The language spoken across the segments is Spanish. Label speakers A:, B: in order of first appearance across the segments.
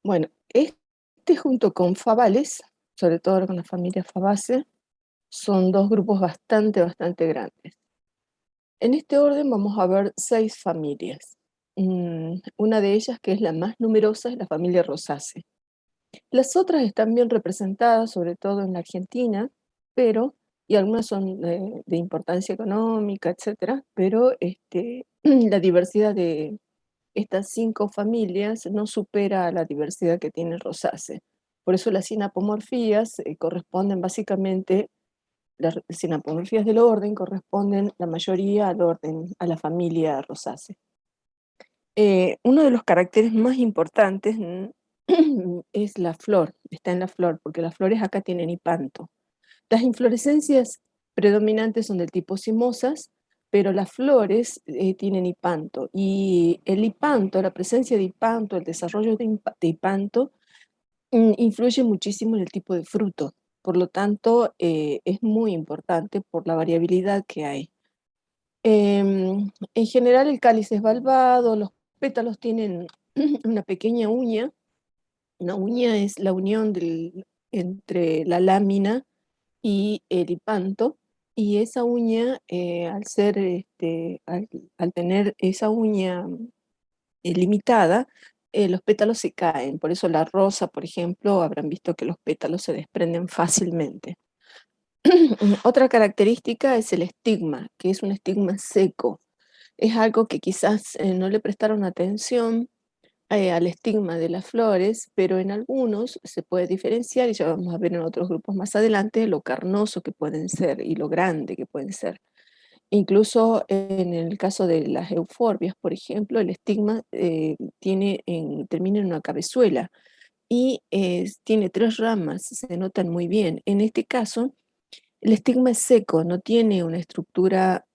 A: Bueno, este junto con Favales, sobre todo con la familia Fabaceae, son dos grupos bastante grandes. En este orden vamos a ver 6 familias. Una de ellas, que es la más numerosa, es la familia Rosaceae. Las otras están bien representadas, sobre todo en la Argentina, pero, y algunas son de importancia económica, etcétera, pero la diversidad de estas 5 familias no supera a la diversidad que tiene Rosaceae. Por eso las sinapomorfías corresponden básicamente, las sinapomorfías del orden corresponden la mayoría al orden, a la familia Rosaceae. Uno de los caracteres más importantes es la flor, está en la flor, porque las flores acá tienen hipanto. Las inflorescencias predominantes son del tipo cimosas, pero las flores tienen hipanto. Y el hipanto, la presencia de hipanto, el desarrollo de hipanto, influye muchísimo en el tipo de fruto. Por lo tanto, es muy importante por la variabilidad que hay. En general, el cáliz es valvado, los pétalos tienen una pequeña uña. Una uña es la unión entre la lámina y el hipanto, y esa uña, al tener esa uña limitada, los pétalos se caen. Por eso la rosa, por ejemplo, habrán visto que los pétalos se desprenden fácilmente. Otra característica es el estigma, que es un estigma seco. Es algo que quizás no le prestaron atención al estigma de las flores, pero en algunos se puede diferenciar, y ya vamos a ver en otros grupos más adelante, lo carnoso que pueden ser y lo grande que pueden ser. Incluso en el caso de las euforbias, por ejemplo, el estigma termina en una cabezuela y tiene 3 ramas, se notan muy bien. En este caso, el estigma es seco, no tiene una estructura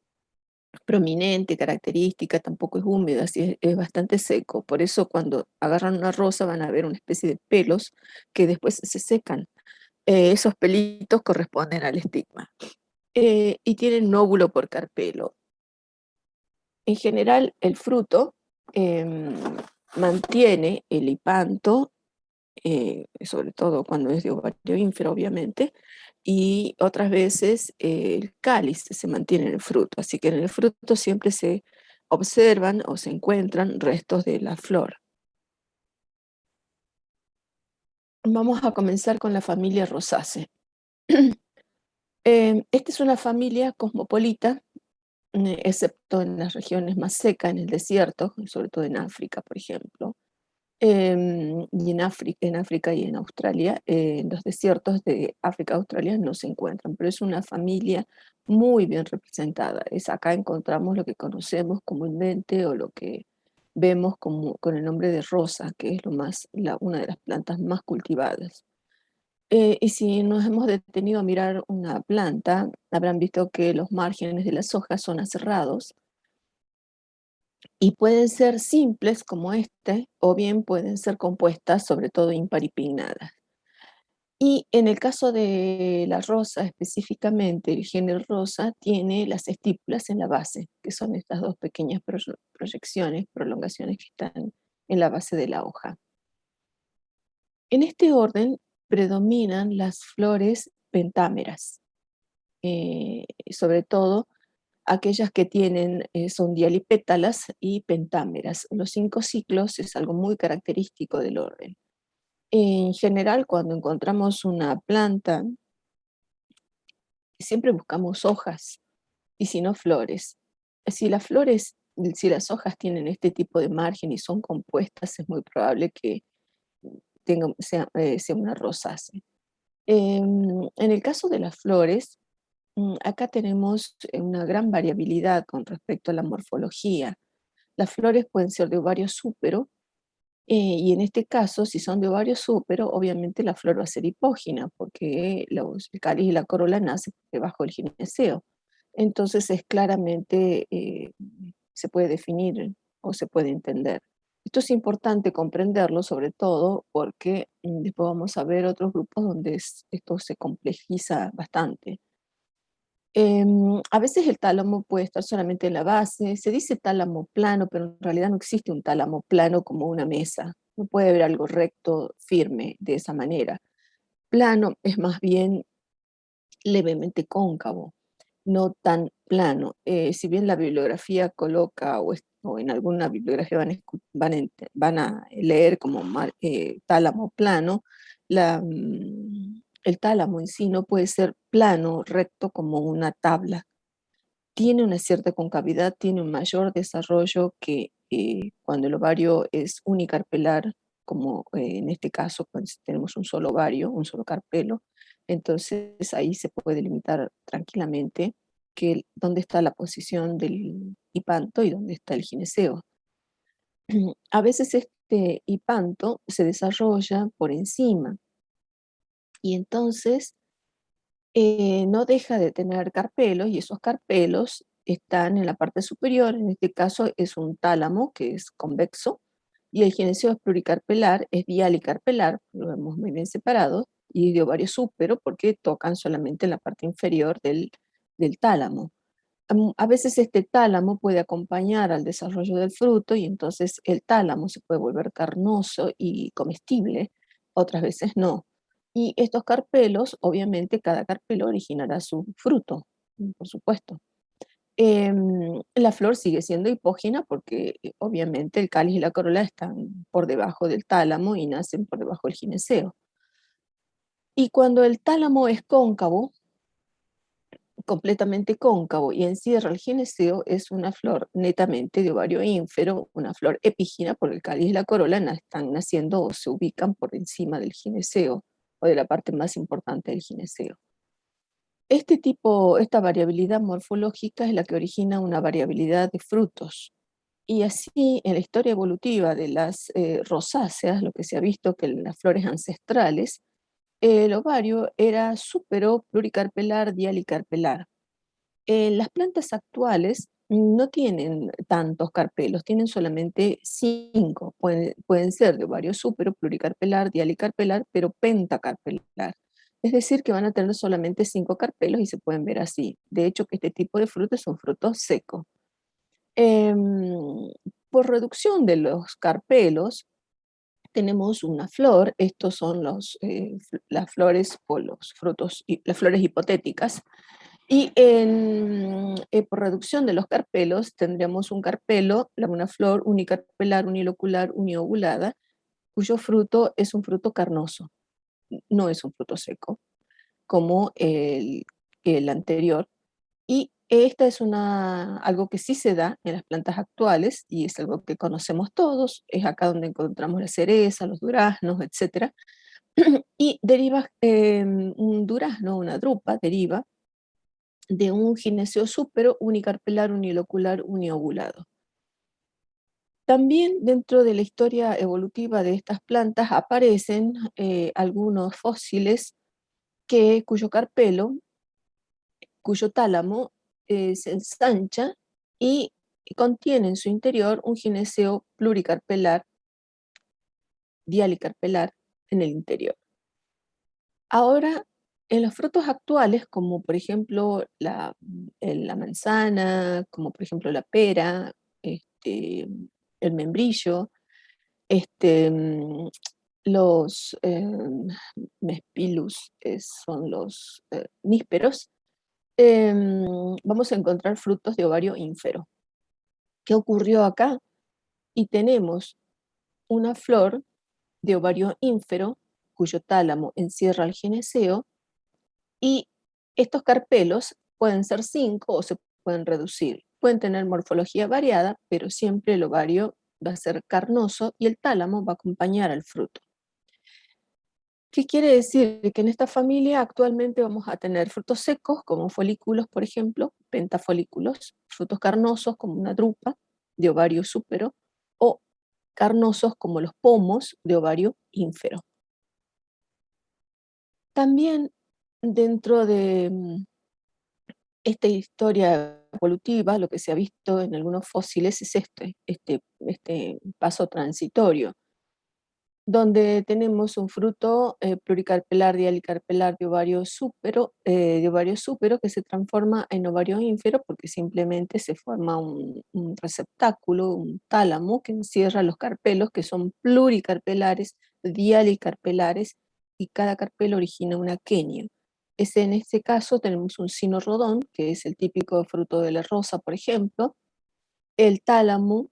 A: prominente, característica, tampoco es húmeda, así es bastante seco. Por eso cuando agarran una rosa van a ver una especie de pelos que después se secan. Esos pelitos corresponden al estigma. Y tienen nóbulo por carpelo. En general, el fruto mantiene el hipanto, sobre todo cuando es de ovario ínfero, obviamente, y otras veces el cáliz se mantiene en el fruto, así que en el fruto siempre se observan o se encuentran restos de la flor. Vamos a comenzar con la familia Rosaceae. Esta es una familia cosmopolita, excepto en las regiones más secas, en el desierto, sobre todo en África, por ejemplo. Y en África y en Australia, en los desiertos de África y Australia no se encuentran, pero es una familia muy bien representada. Acá encontramos lo que conocemos comúnmente o lo que vemos con el nombre de rosa, que es una de las plantas más cultivadas. Y si nos hemos detenido a mirar una planta, habrán visto que los márgenes de las hojas son aserrados y pueden ser simples como o bien pueden ser compuestas, sobre todo imparipignadas. Y en el caso de la rosa específicamente, el género rosa tiene las estípulas en la base, que son estas dos pequeñas proyecciones, prolongaciones que están en la base de la hoja. En este orden predominan las flores pentámeras, sobre todo aquellas que son dialipétalas y pentámeras. Los 5 ciclos es algo muy característico del orden. En general, cuando encontramos una planta, siempre buscamos hojas y si no flores. Si las hojas tienen este tipo de margen y son compuestas, es muy probable que sea una rosácea. En el caso de las flores, acá tenemos una gran variabilidad con respecto a la morfología. Las flores pueden ser de ovario súpero, y en este caso, si son de ovario súpero, obviamente la flor va a ser hipógina, porque el cáliz y la corola nacen debajo del gineceo. Entonces es claramente, se puede definir o se puede entender. Esto es importante comprenderlo, sobre todo porque después vamos a ver otros grupos donde esto se complejiza bastante. A veces el tálamo puede estar solamente en la base, se dice tálamo plano, pero en realidad no existe un tálamo plano como una mesa. No puede haber algo recto, firme, de esa manera. Plano es más bien levemente cóncavo, no tan plano. Si bien la bibliografía coloca, o en alguna bibliografía van a leer como tálamo plano, el tálamo en sí no puede ser plano, recto como una tabla. Tiene una cierta concavidad, tiene un mayor desarrollo que cuando el ovario es unicarpelar, como en este caso, cuando tenemos un solo ovario, un solo carpelo. Entonces ahí se puede delimitar tranquilamente dónde está la posición del hipanto y dónde está el gineceo. A veces este hipanto se desarrolla por encima y entonces no deja de tener carpelos, y esos carpelos están en la parte superior. En este caso es un tálamo que es convexo, y el gineceo es pluricarpelar, es dialicarpelar, lo vemos muy bien separado, y de ovario súpero porque tocan solamente en la parte inferior del tálamo. A veces este tálamo puede acompañar al desarrollo del fruto, y entonces el tálamo se puede volver carnoso y comestible, otras veces no. Y estos carpelos, obviamente cada carpelo originará su fruto, por supuesto. La flor sigue siendo hipógina porque obviamente el cáliz y la corola están por debajo del tálamo y nacen por debajo del gineceo. Y cuando el tálamo es cóncavo, completamente cóncavo, y encierra el gineceo, es una flor netamente de ovario ínfero, una flor epígina, porque el cáliz y la corola están naciendo o se ubican por encima del gineceo, o de la parte más importante del gineceo. Esta variabilidad morfológica es la que origina una variabilidad de frutos. Y así, en la historia evolutiva de las rosáceas, lo que se ha visto que en las flores ancestrales, el ovario era súpero, pluricarpelar, dialicarpelar. Las plantas actuales no tienen tantos carpelos, tienen solamente 5. Pueden ser de ovario súpero, pluricarpelar, dialicarpelar, pero pentacarpelar. Es decir, que van a tener solamente 5 carpelos y se pueden ver así. De hecho, que este tipo de frutos son frutos secos. Em, por reducción de los carpelos, tenemos una flor. Estos son las flores o los frutos, las flores hipotéticas. Y por reducción de los carpelos, tendríamos un carpelo, una flor unicarpelar, unilocular, uniovulada, cuyo fruto es un fruto carnoso, no es un fruto seco, como el anterior. Y esta es algo que sí se da en las plantas actuales, y es algo que conocemos todos. Es acá donde encontramos la cereza, los duraznos, etc. Y deriva, un durazno, una drupa, deriva de un gineceo súpero, unicarpelar, unilocular, uniovulado. También dentro de la historia evolutiva de estas plantas aparecen algunos fósiles cuyo carpelo, cuyo tálamo se ensancha y contiene en su interior un gineceo pluricarpelar, dialicarpelar en el interior. Ahora, en los frutos actuales, como por ejemplo la manzana, como por ejemplo la pera, el membrillo, este, mm, los mespilus, son los nísperos, vamos a encontrar frutos de ovario ínfero. ¿Qué ocurrió acá? Y tenemos una flor de ovario ínfero cuyo tálamo encierra el gineceo, y estos carpelos pueden ser 5 o se pueden reducir. Pueden tener morfología variada, pero siempre el ovario va a ser carnoso y el tálamo va a acompañar al fruto. ¿Qué quiere decir? Que en esta familia actualmente vamos a tener frutos secos, como folículos, por ejemplo, pentafolículos, frutos carnosos, como una drupa de ovario súpero, o carnosos, como los pomos de ovario ínfero. También dentro de esta historia evolutiva, lo que se ha visto en algunos fósiles es este paso transitorio. donde tenemos un fruto pluricarpelar, dialicarpelar de ovario súpero que se transforma en ovario ínfero porque simplemente se forma un receptáculo, un tálamo que encierra los carpelos que son pluricarpelares, dialicarpelares y cada carpelo origina un aquenio. En este caso tenemos un sinorodón, que es el típico fruto de la rosa, por ejemplo, el tálamo,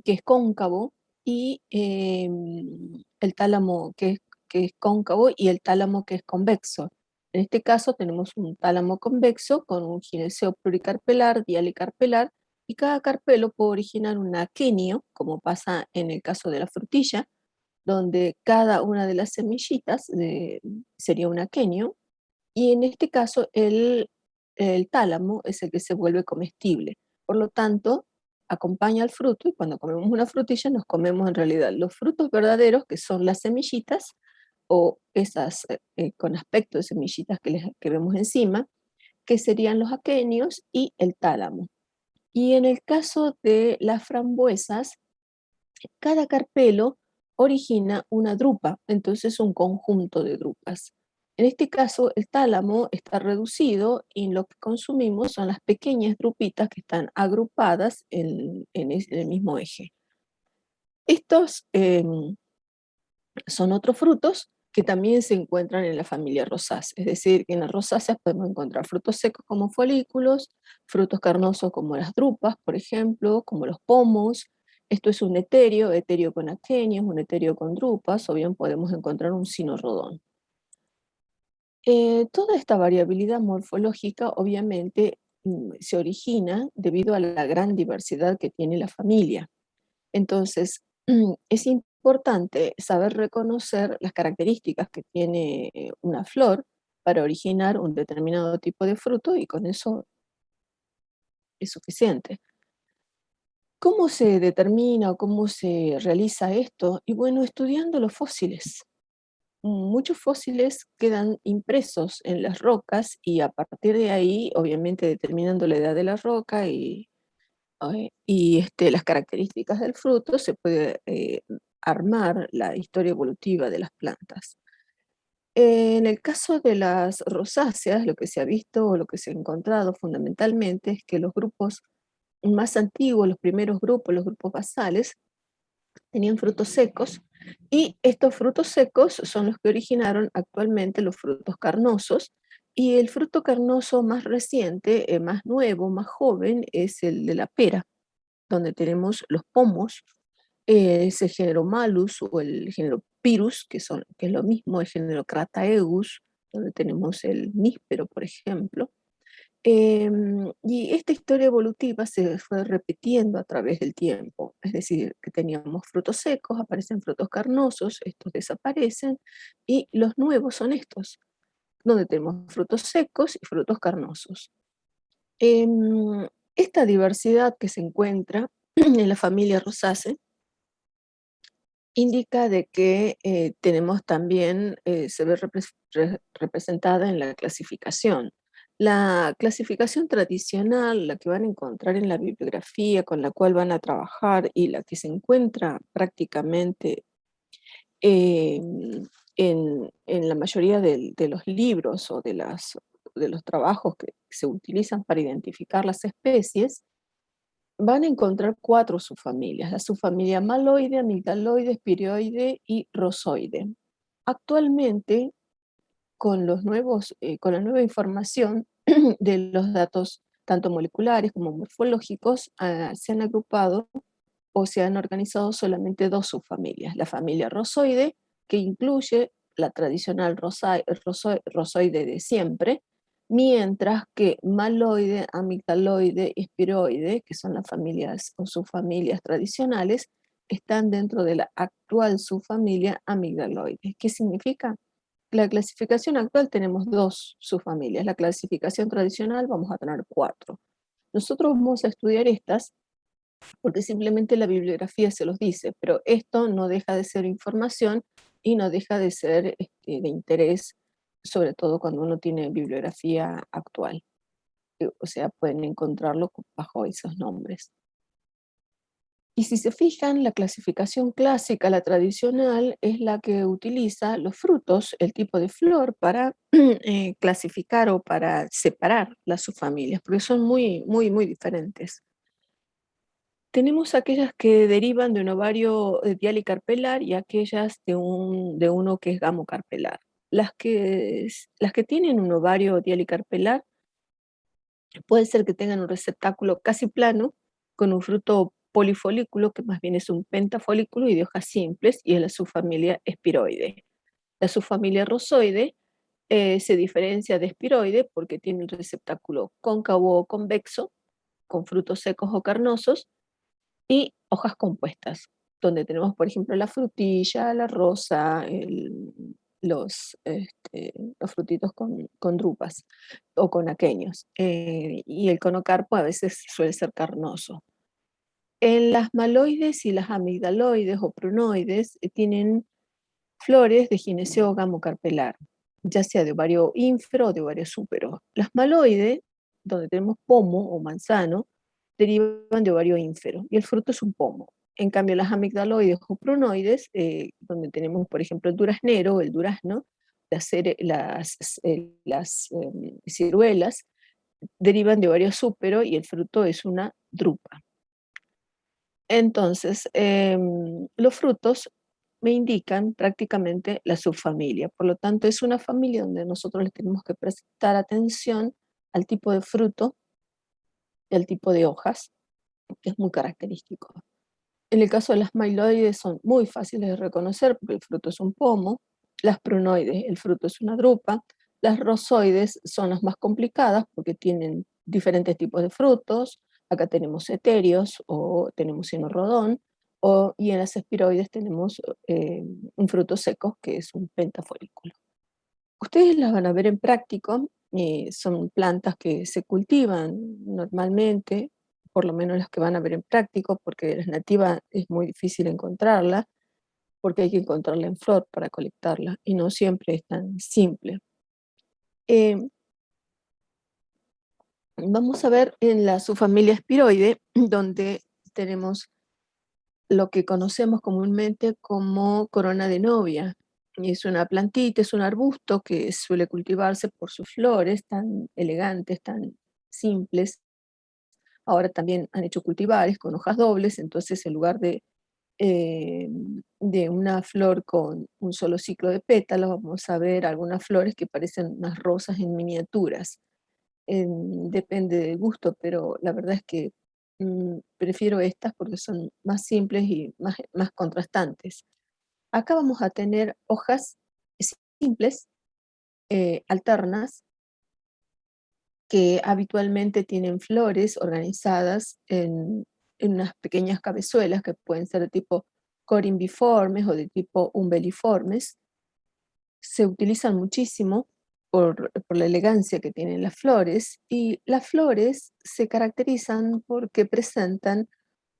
A: que es cóncavo, y el tálamo que es cóncavo y el tálamo que es convexo. En este caso tenemos un tálamo convexo con un gineceo pluricarpelar, dialicarpelar, y cada carpelo puede originar un aquenio, como pasa en el caso de la frutilla, donde cada una de las semillitas sería un aquenio, y en este caso el tálamo es el que se vuelve comestible. Por lo tanto, acompaña al fruto y cuando comemos una frutilla nos comemos en realidad los frutos verdaderos, que son las semillitas, o esas con aspecto de semillitas que vemos encima, que serían los aquenios y el tálamo. Y en el caso de las frambuesas, cada carpelo origina una drupa, entonces un conjunto de drupas. En este caso, el tálamo está reducido y lo que consumimos son las pequeñas drupitas que están agrupadas en el mismo eje. Estos son otros frutos que también se encuentran en la familia rosácea, es decir, que en las rosáceas podemos encontrar frutos secos como folículos, frutos carnosos como las drupas, por ejemplo, como los pomos. Esto es un etéreo con aquenios, un etéreo con drupas, o bien podemos encontrar un sinorodón. Toda esta variabilidad morfológica obviamente se origina debido a la gran diversidad que tiene la familia. Entonces, es importante saber reconocer las características que tiene una flor para originar un determinado tipo de fruto y con eso es suficiente. ¿Cómo se determina o cómo se realiza esto? Y bueno, estudiando los fósiles. Muchos fósiles quedan impresos en las rocas y a partir de ahí, obviamente determinando la edad de la roca y las características del fruto, se puede armar la historia evolutiva de las plantas. En el caso de las rosáceas, lo que se ha visto o lo que se ha encontrado fundamentalmente es que los grupos más antiguos, los primeros grupos, los grupos basales, tenían frutos secos y estos frutos secos son los que originaron actualmente los frutos carnosos. Y el fruto carnoso más reciente, más nuevo, más joven, es el de la pera, donde tenemos los pomos, es el género Malus o el género Pyrus, que es lo mismo, el género Crataegus, donde tenemos el níspero, por ejemplo. Y esta historia evolutiva se fue repitiendo a través del tiempo, es decir, que teníamos frutos secos, aparecen frutos carnosos, estos desaparecen, y los nuevos son estos, donde tenemos frutos secos y frutos carnosos. Em, Esta diversidad que se encuentra en la familia Rosaceae indica de que tenemos también, se ve representada en la clasificación. La clasificación tradicional, la que van a encontrar en la bibliografía con la cual van a trabajar y la que se encuentra prácticamente en la mayoría de los libros o de los trabajos que se utilizan para identificar las especies, van a encontrar 4 subfamilias, la subfamilia maloide, amigdaloide, espiroide y rosoide. Actualmente, con la nueva información de los datos tanto moleculares como morfológicos, se han agrupado o se han organizado solamente 2 subfamilias. La familia rosoide, que incluye la tradicional rosoide de siempre, mientras que maloide, amigdaloide y espiroide, que son las familias o subfamilias tradicionales, están dentro de la actual subfamilia amigdaloide. ¿Qué significa? La clasificación actual tenemos 2 subfamilias. La clasificación tradicional vamos a tener 4. Nosotros vamos a estudiar estas porque simplemente la bibliografía se los dice, pero esto no deja de ser información y no deja de ser de interés, sobre todo cuando uno tiene bibliografía actual. O sea, pueden encontrarlo bajo esos nombres. Y si se fijan, la clasificación clásica, la tradicional, es la que utiliza los frutos, el tipo de flor, para clasificar o para separar las subfamilias, porque son muy, muy, muy diferentes. Tenemos aquellas que derivan de un ovario dialicarpelar y aquellas de uno que es gamocarpelar. Las que tienen un ovario dialicarpelar puede ser que tengan un receptáculo casi plano, con un fruto polifolículo, que más bien es un pentafolículo y de hojas simples, y es la subfamilia espiroide. La subfamilia rosoide se diferencia de espiroide porque tiene un receptáculo cóncavo o convexo, con frutos secos o carnosos, y hojas compuestas, donde tenemos, por ejemplo, la frutilla, la rosa, los frutitos con drupas o con aquenios. Y el conocarpo a veces suele ser carnoso. En las maloides y las amigdaloides o prunoides tienen flores de gineceo gamocarpelar, ya sea de ovario ínfero o de ovario súpero. Las maloides, donde tenemos pomo o manzano, derivan de ovario ínfero y el fruto es un pomo. En cambio, las amigdaloides o prunoides, donde tenemos, por ejemplo, el duraznero o el durazno, las ciruelas, derivan de ovario súpero y el fruto es una drupa. Entonces, los frutos me indican prácticamente la subfamilia. Por lo tanto, es una familia donde nosotros le tenemos que prestar atención al tipo de fruto y al tipo de hojas, que es muy característico. En el caso de las mailoides son muy fáciles de reconocer porque el fruto es un pomo, las prunoides, el fruto es una drupa, las rosoides son las más complicadas porque tienen diferentes tipos de frutos, acá tenemos eterios o tenemos cinorrodón, y en las espiroides tenemos un fruto seco que es un pentafolículo. Ustedes las van a ver en práctico, son plantas que se cultivan normalmente, por lo menos las que van a ver en práctico, porque las nativas es muy difícil encontrarla, porque hay que encontrarla en flor para colectarla, y no siempre es tan simple. Eh, Vamos a ver en la subfamilia espiroide, donde tenemos lo que conocemos comúnmente como corona de novia. Es una plantita, es un arbusto que suele cultivarse por sus flores tan elegantes, tan simples. Ahora también han hecho cultivares con hojas dobles, entonces en lugar eh, de una flor con un solo ciclo de pétalos, vamos a ver algunas flores que parecen unas rosas en miniaturas. Depende del gusto, pero la verdad es que prefiero estas porque son más simples y más contrastantes. Acá vamos a tener hojas simples, alternas, que habitualmente tienen flores organizadas en unas pequeñas cabezuelas que pueden ser de tipo corimbiformes o de tipo umbeliformes. Se utilizan muchísimo por la elegancia que tienen las flores, y las flores se caracterizan porque presentan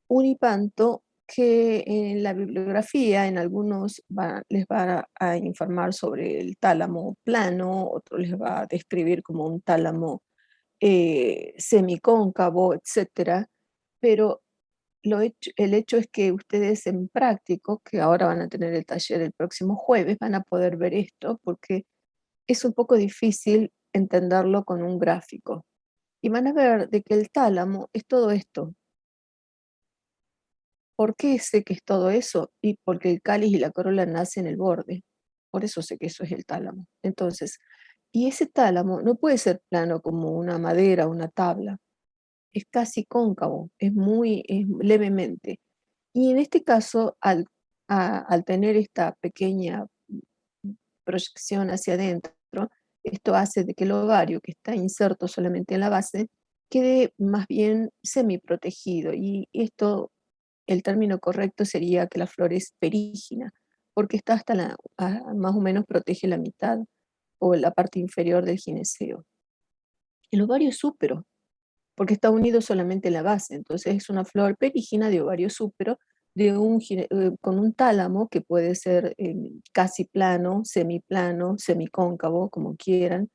A: un hipanto que en la bibliografía, en algunos les va a informar sobre el tálamo plano, otros les va a describir como un tálamo semicóncavo, etcétera, pero el hecho es que ustedes en práctico, que ahora van a tener el taller el próximo jueves, van a poder ver esto porque es un poco difícil entenderlo con un gráfico. Y van a ver de que el tálamo es todo esto. ¿Por qué sé que es todo eso? Y porque el cáliz y la corola nacen en el borde. Por eso sé que eso es el tálamo. Entonces, y ese tálamo no puede ser plano como una madera o una tabla. Es casi cóncavo, es levemente. Y en este caso, al tener esta pequeña proyección hacia adentro, esto hace de que el ovario, que está inserto solamente en la base, quede más bien semiprotegido. Y esto, el término correcto sería que la flor es perígina, porque está más o menos protege la mitad o la parte inferior del gineceo. El ovario es súpero, porque está unido solamente en la base. Entonces es una flor perígina de ovario súpero con un tálamo que puede ser casi plano, semiplano, semicóncavo, como quieran.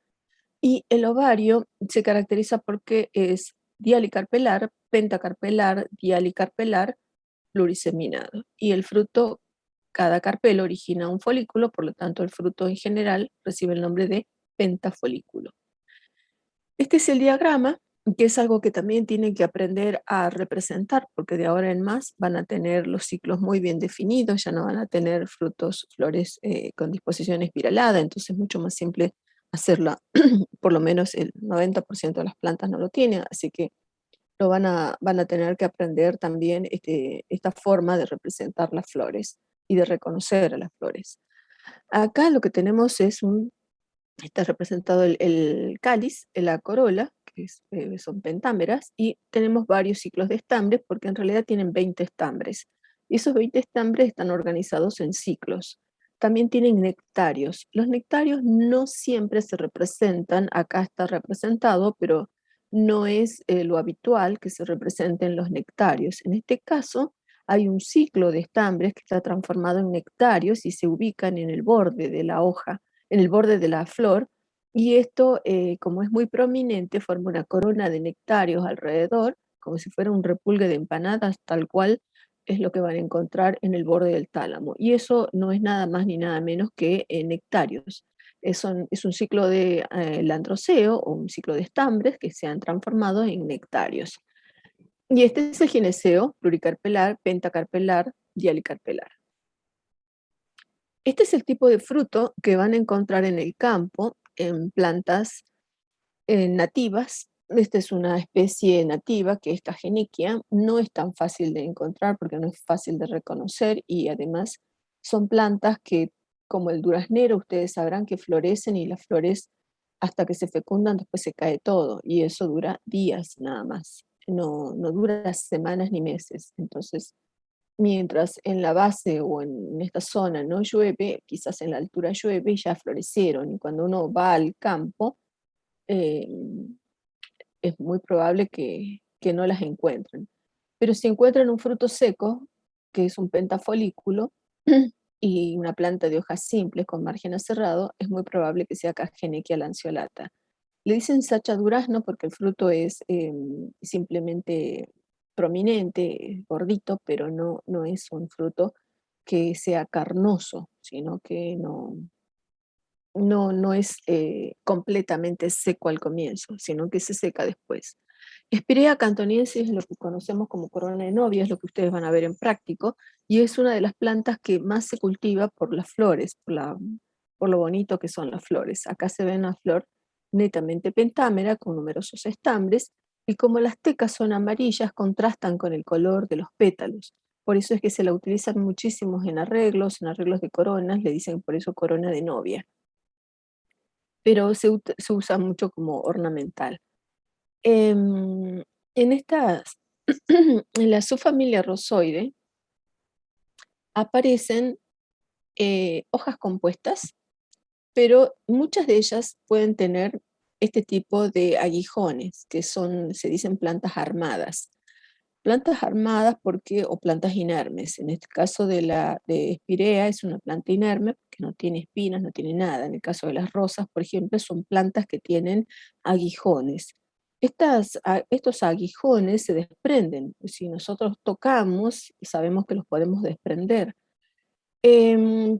A: Y el ovario se caracteriza porque es dialicarpelar, pentacarpelar, dialicarpelar pluriseminado. Y el fruto, cada carpelo origina un folículo, por lo tanto el fruto en general recibe el nombre de pentafolículo. Este es el diagrama, que es algo que también tienen que aprender a representar, porque de ahora en más van a tener los ciclos muy bien definidos, ya no van a tener frutos, flores con disposición espiralada, entonces es mucho más simple hacerla, por lo menos el 90% de las plantas no lo tienen, así que van a tener que aprender también esta forma de representar las flores y de reconocer a las flores. Acá lo que tenemos es está representado el cáliz, la corola, que son pentámeras, y tenemos varios ciclos de estambres, porque en realidad tienen 20 estambres. Y esos 20 estambres están organizados en ciclos. También tienen nectarios. Los nectarios no siempre se representan, acá está representado, pero no es lo habitual que se representen los nectarios. En este caso, hay un ciclo de estambres que está transformado en nectarios y se ubican en el borde de la hoja, en el borde de la flor, y esto, como es muy prominente, forma una corona de nectarios alrededor, como si fuera un repulgue de empanadas, tal cual es lo que van a encontrar en el borde del tálamo. Y eso no es nada más ni nada menos que nectarios. Es un ciclo de landroceo o un ciclo de estambres que se han transformado en nectarios. Y este es el gineceo pluricarpelar, pentacarpelar, dialicarpelar. Este es el tipo de fruto que van a encontrar en el campo, en plantas nativas. Esta es una especie nativa que es Cageniquia. No es tan fácil de encontrar porque no es fácil de reconocer y además son plantas que, como el duraznero, ustedes sabrán que florecen y las flores hasta que se fecundan después se cae todo y eso dura días nada más. No dura semanas ni meses. Entonces, mientras en la base o en esta zona no llueve, quizás en la altura llueve y ya florecieron. Y cuando uno va al campo, eh, es muy probable que no las encuentren. Pero si encuentran un fruto seco, que es un pentafolículo, y una planta de hojas simples con margen aserrado, es muy probable que sea Cageniquia lanceolata. Le dicen sacha durazno porque el fruto es simplemente prominente, gordito, pero no es un fruto que sea carnoso, sino que no es completamente seco al comienzo, sino que se seca después. Spirea cantoniensis es lo que conocemos como corona de novia, es lo que ustedes van a ver en práctico, y es una de las plantas que más se cultiva por las flores, por lo bonito que son las flores. Acá se ve una flor netamente pentámera, con numerosos estambres, y como las tecas son amarillas, contrastan con el color de los pétalos. Por eso es que se la utilizan muchísimos en arreglos de coronas, le dicen por eso corona de novia, pero se usa mucho como ornamental. Em, en estas, en la subfamilia Rosoide, aparecen hojas compuestas, pero muchas de ellas pueden tener este tipo de aguijones, que se dicen plantas armadas. Plantas armadas o plantas inermes. En este caso de Spirea es una planta inerme porque no tiene espinas, no tiene nada. En el caso de las rosas, por ejemplo, son plantas que tienen aguijones. Estos aguijones se desprenden. Si nosotros tocamos, sabemos que los podemos desprender.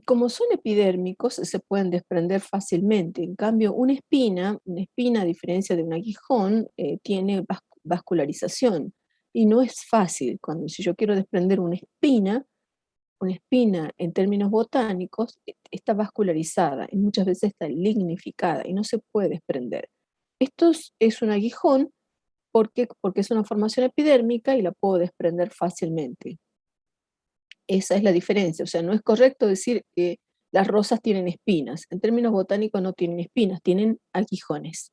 A: Como son epidérmicos, se pueden desprender fácilmente. En cambio, una espina, a diferencia de un aguijón, tiene vascularización y no es fácil. Si yo quiero desprender una espina en términos botánicos está vascularizada y muchas veces está lignificada y no se puede desprender. Esto es un aguijón porque es una formación epidérmica y la puedo desprender fácilmente. Esa es la diferencia, o sea, no es correcto decir que las rosas tienen espinas. En términos botánicos no tienen espinas, tienen aguijones.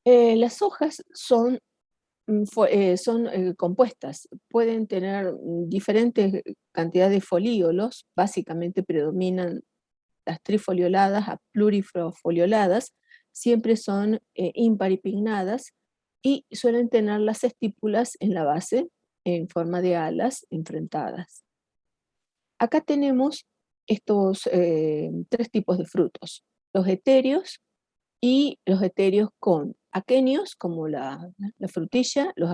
A: Las hojas son compuestas, pueden tener diferentes cantidades de folíolos, básicamente predominan las trifolioladas a plurifolioladas, siempre son imparipignadas y suelen tener las estípulas en la base en forma de alas enfrentadas. Acá tenemos estos tres tipos de frutos. Los etéreos, y los etéreos con aquenios, como la frutilla, los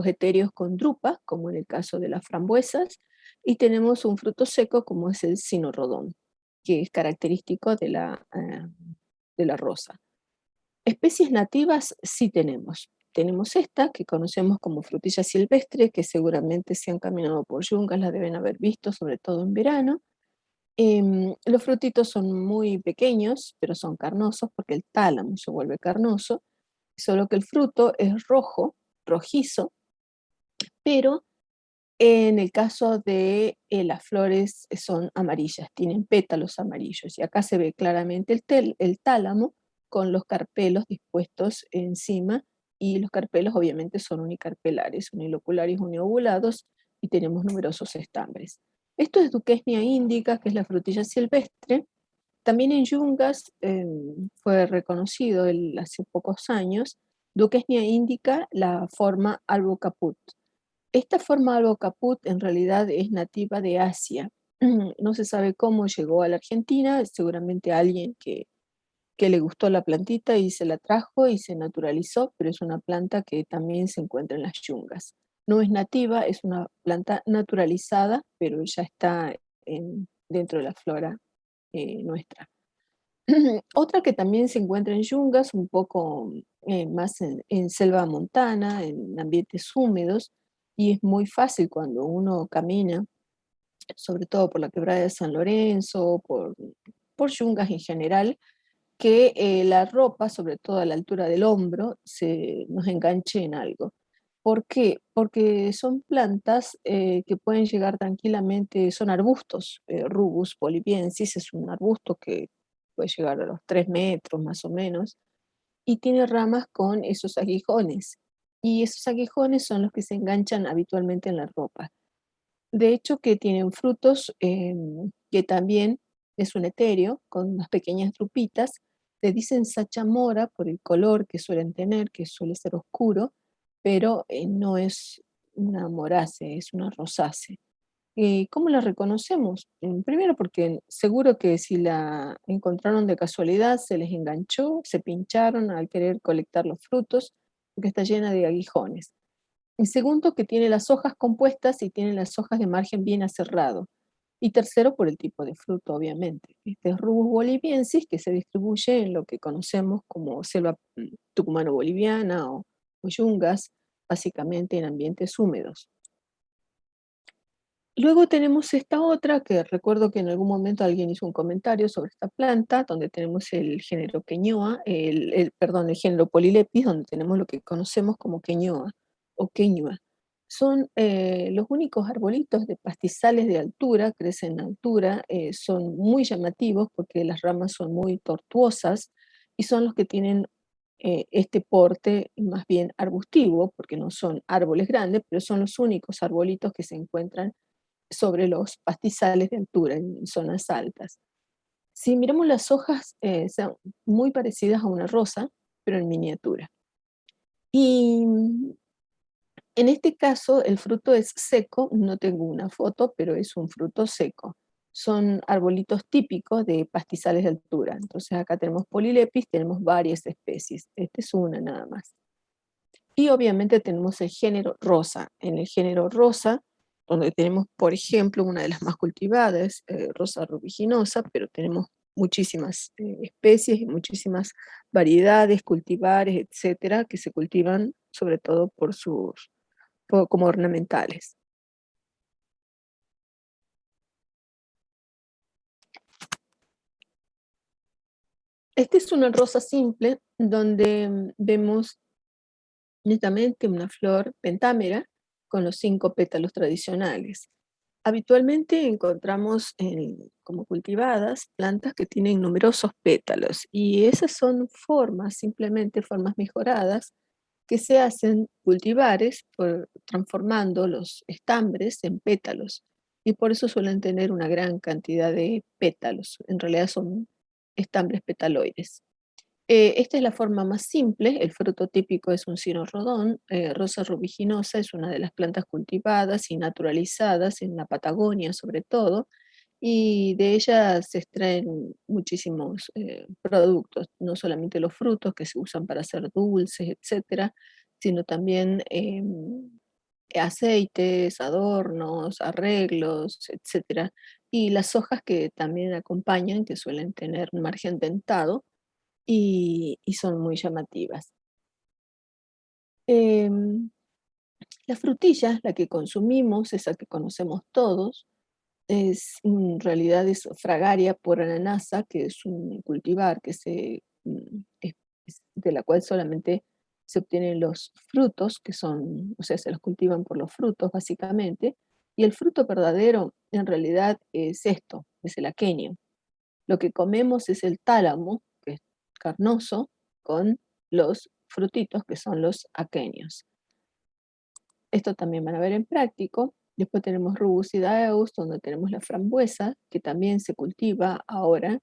A: etéreos con drupas, como en el caso de las frambuesas, y tenemos un fruto seco como es el cinorrodón, que es característico de la rosa. Especies nativas sí tenemos. Tenemos esta que conocemos como frutilla silvestre, que seguramente si han caminado por yungas la deben haber visto, sobre todo en verano. Los frutitos son muy pequeños, pero son carnosos porque el tálamo se vuelve carnoso, solo que el fruto es rojo, rojizo, pero en el caso de las flores son amarillas, tienen pétalos amarillos. Y acá se ve claramente el tálamo con los carpelos dispuestos encima, y los carpelos obviamente son unicarpelares, uniloculares, uniovulados, y tenemos numerosos estambres. Esto es Duquesnia indica, que es la frutilla silvestre. También en Yungas fue reconocido hace pocos años, Duquesnia indica, la forma albo caput. Esta forma albo caput en realidad es nativa de Asia. No se sabe cómo llegó a la Argentina, seguramente alguien que le gustó la plantita y se la trajo y se naturalizó, pero es una planta que también se encuentra en las yungas. No es nativa, es una planta naturalizada, pero ya está dentro de la flora nuestra. Otra que también se encuentra en yungas, un poco más en selva montana, en ambientes húmedos, y es muy fácil cuando uno camina, sobre todo por la quebrada de San Lorenzo, por yungas en general, que la ropa, sobre todo a la altura del hombro, nos enganche en algo. ¿Por qué? Porque son plantas que pueden llegar tranquilamente, son arbustos. Rubus boliviensis es un arbusto que puede llegar a los 3 metros más o menos, y tiene ramas con esos aguijones. Y esos aguijones son los que se enganchan habitualmente en la ropa. De hecho, que tienen frutos que también es un etéreo, con unas pequeñas drupitas. Le dicen sachamora por el color que suelen tener, que suele ser oscuro, pero no es una morácea, es una rosácea. ¿Cómo la reconocemos? Primero porque seguro que si la encontraron de casualidad, se les enganchó, se pincharon al querer colectar los frutos, porque está llena de aguijones. Y segundo, que tiene las hojas compuestas y tiene las hojas de margen bien aserrado. Y tercero, por el tipo de fruto, obviamente. Este es Rubus boliviensis, que se distribuye en lo que conocemos como selva tucumano-boliviana o yungas, básicamente en ambientes húmedos. Luego tenemos esta otra, que recuerdo que en algún momento alguien hizo un comentario sobre esta planta, donde tenemos el género queñoa, perdón, el género Polylepis, donde tenemos lo que conocemos como queñoa o queñua. Son los únicos arbolitos de pastizales de altura, crecen en altura, son muy llamativos porque las ramas son muy tortuosas y son los que tienen este porte más bien arbustivo, porque no son árboles grandes, pero son los únicos arbolitos que se encuentran sobre los pastizales de altura, en zonas altas. Si miramos las hojas, son muy parecidas a una rosa, pero en miniatura. Y en este caso, el fruto es seco, no tengo una foto, pero es un fruto seco. Son arbolitos típicos de pastizales de altura. Entonces acá tenemos Polylepis, tenemos varias especies. Esta es una nada más. Y obviamente tenemos el género rosa. En el género rosa, donde tenemos, por ejemplo, una de las más cultivadas, rosa rubiginosa, pero tenemos muchísimas especies y muchísimas variedades, cultivares, etcétera, que se cultivan sobre todo como ornamentales. Esta es una rosa simple donde vemos netamente una flor pentámera con los 5 pétalos tradicionales. Habitualmente encontramos como cultivadas plantas que tienen numerosos pétalos, y esas son formas, simplemente formas mejoradas, que se hacen cultivares transformando los estambres en pétalos, y por eso suelen tener una gran cantidad de pétalos. En realidad son estambres petaloides. Esta es la forma más simple. El fruto típico es un cinorrodón. Rosa rubiginosa es una de las plantas cultivadas y naturalizadas en la Patagonia, sobre todo, y de ella se extraen muchísimos productos, no solamente los frutos que se usan para hacer dulces, etcétera, sino también aceites, adornos, arreglos, etcétera. Y las hojas que también acompañan, que suelen tener un margen dentado y son muy llamativas. Em, la frutilla, la que consumimos, esa que conocemos todos, en realidad es Fragaria por ananasa, que es un cultivar que es de la cual solamente se obtienen los frutos, que son, o sea, se los cultivan por los frutos básicamente, y el fruto verdadero en realidad es esto, es el aquenio. Lo que comemos es el tálamo, que es carnoso, con los frutitos, que son los aquenios. Esto también van a ver en práctico. Después tenemos Rubusidaeus, donde tenemos la frambuesa, que también se cultiva ahora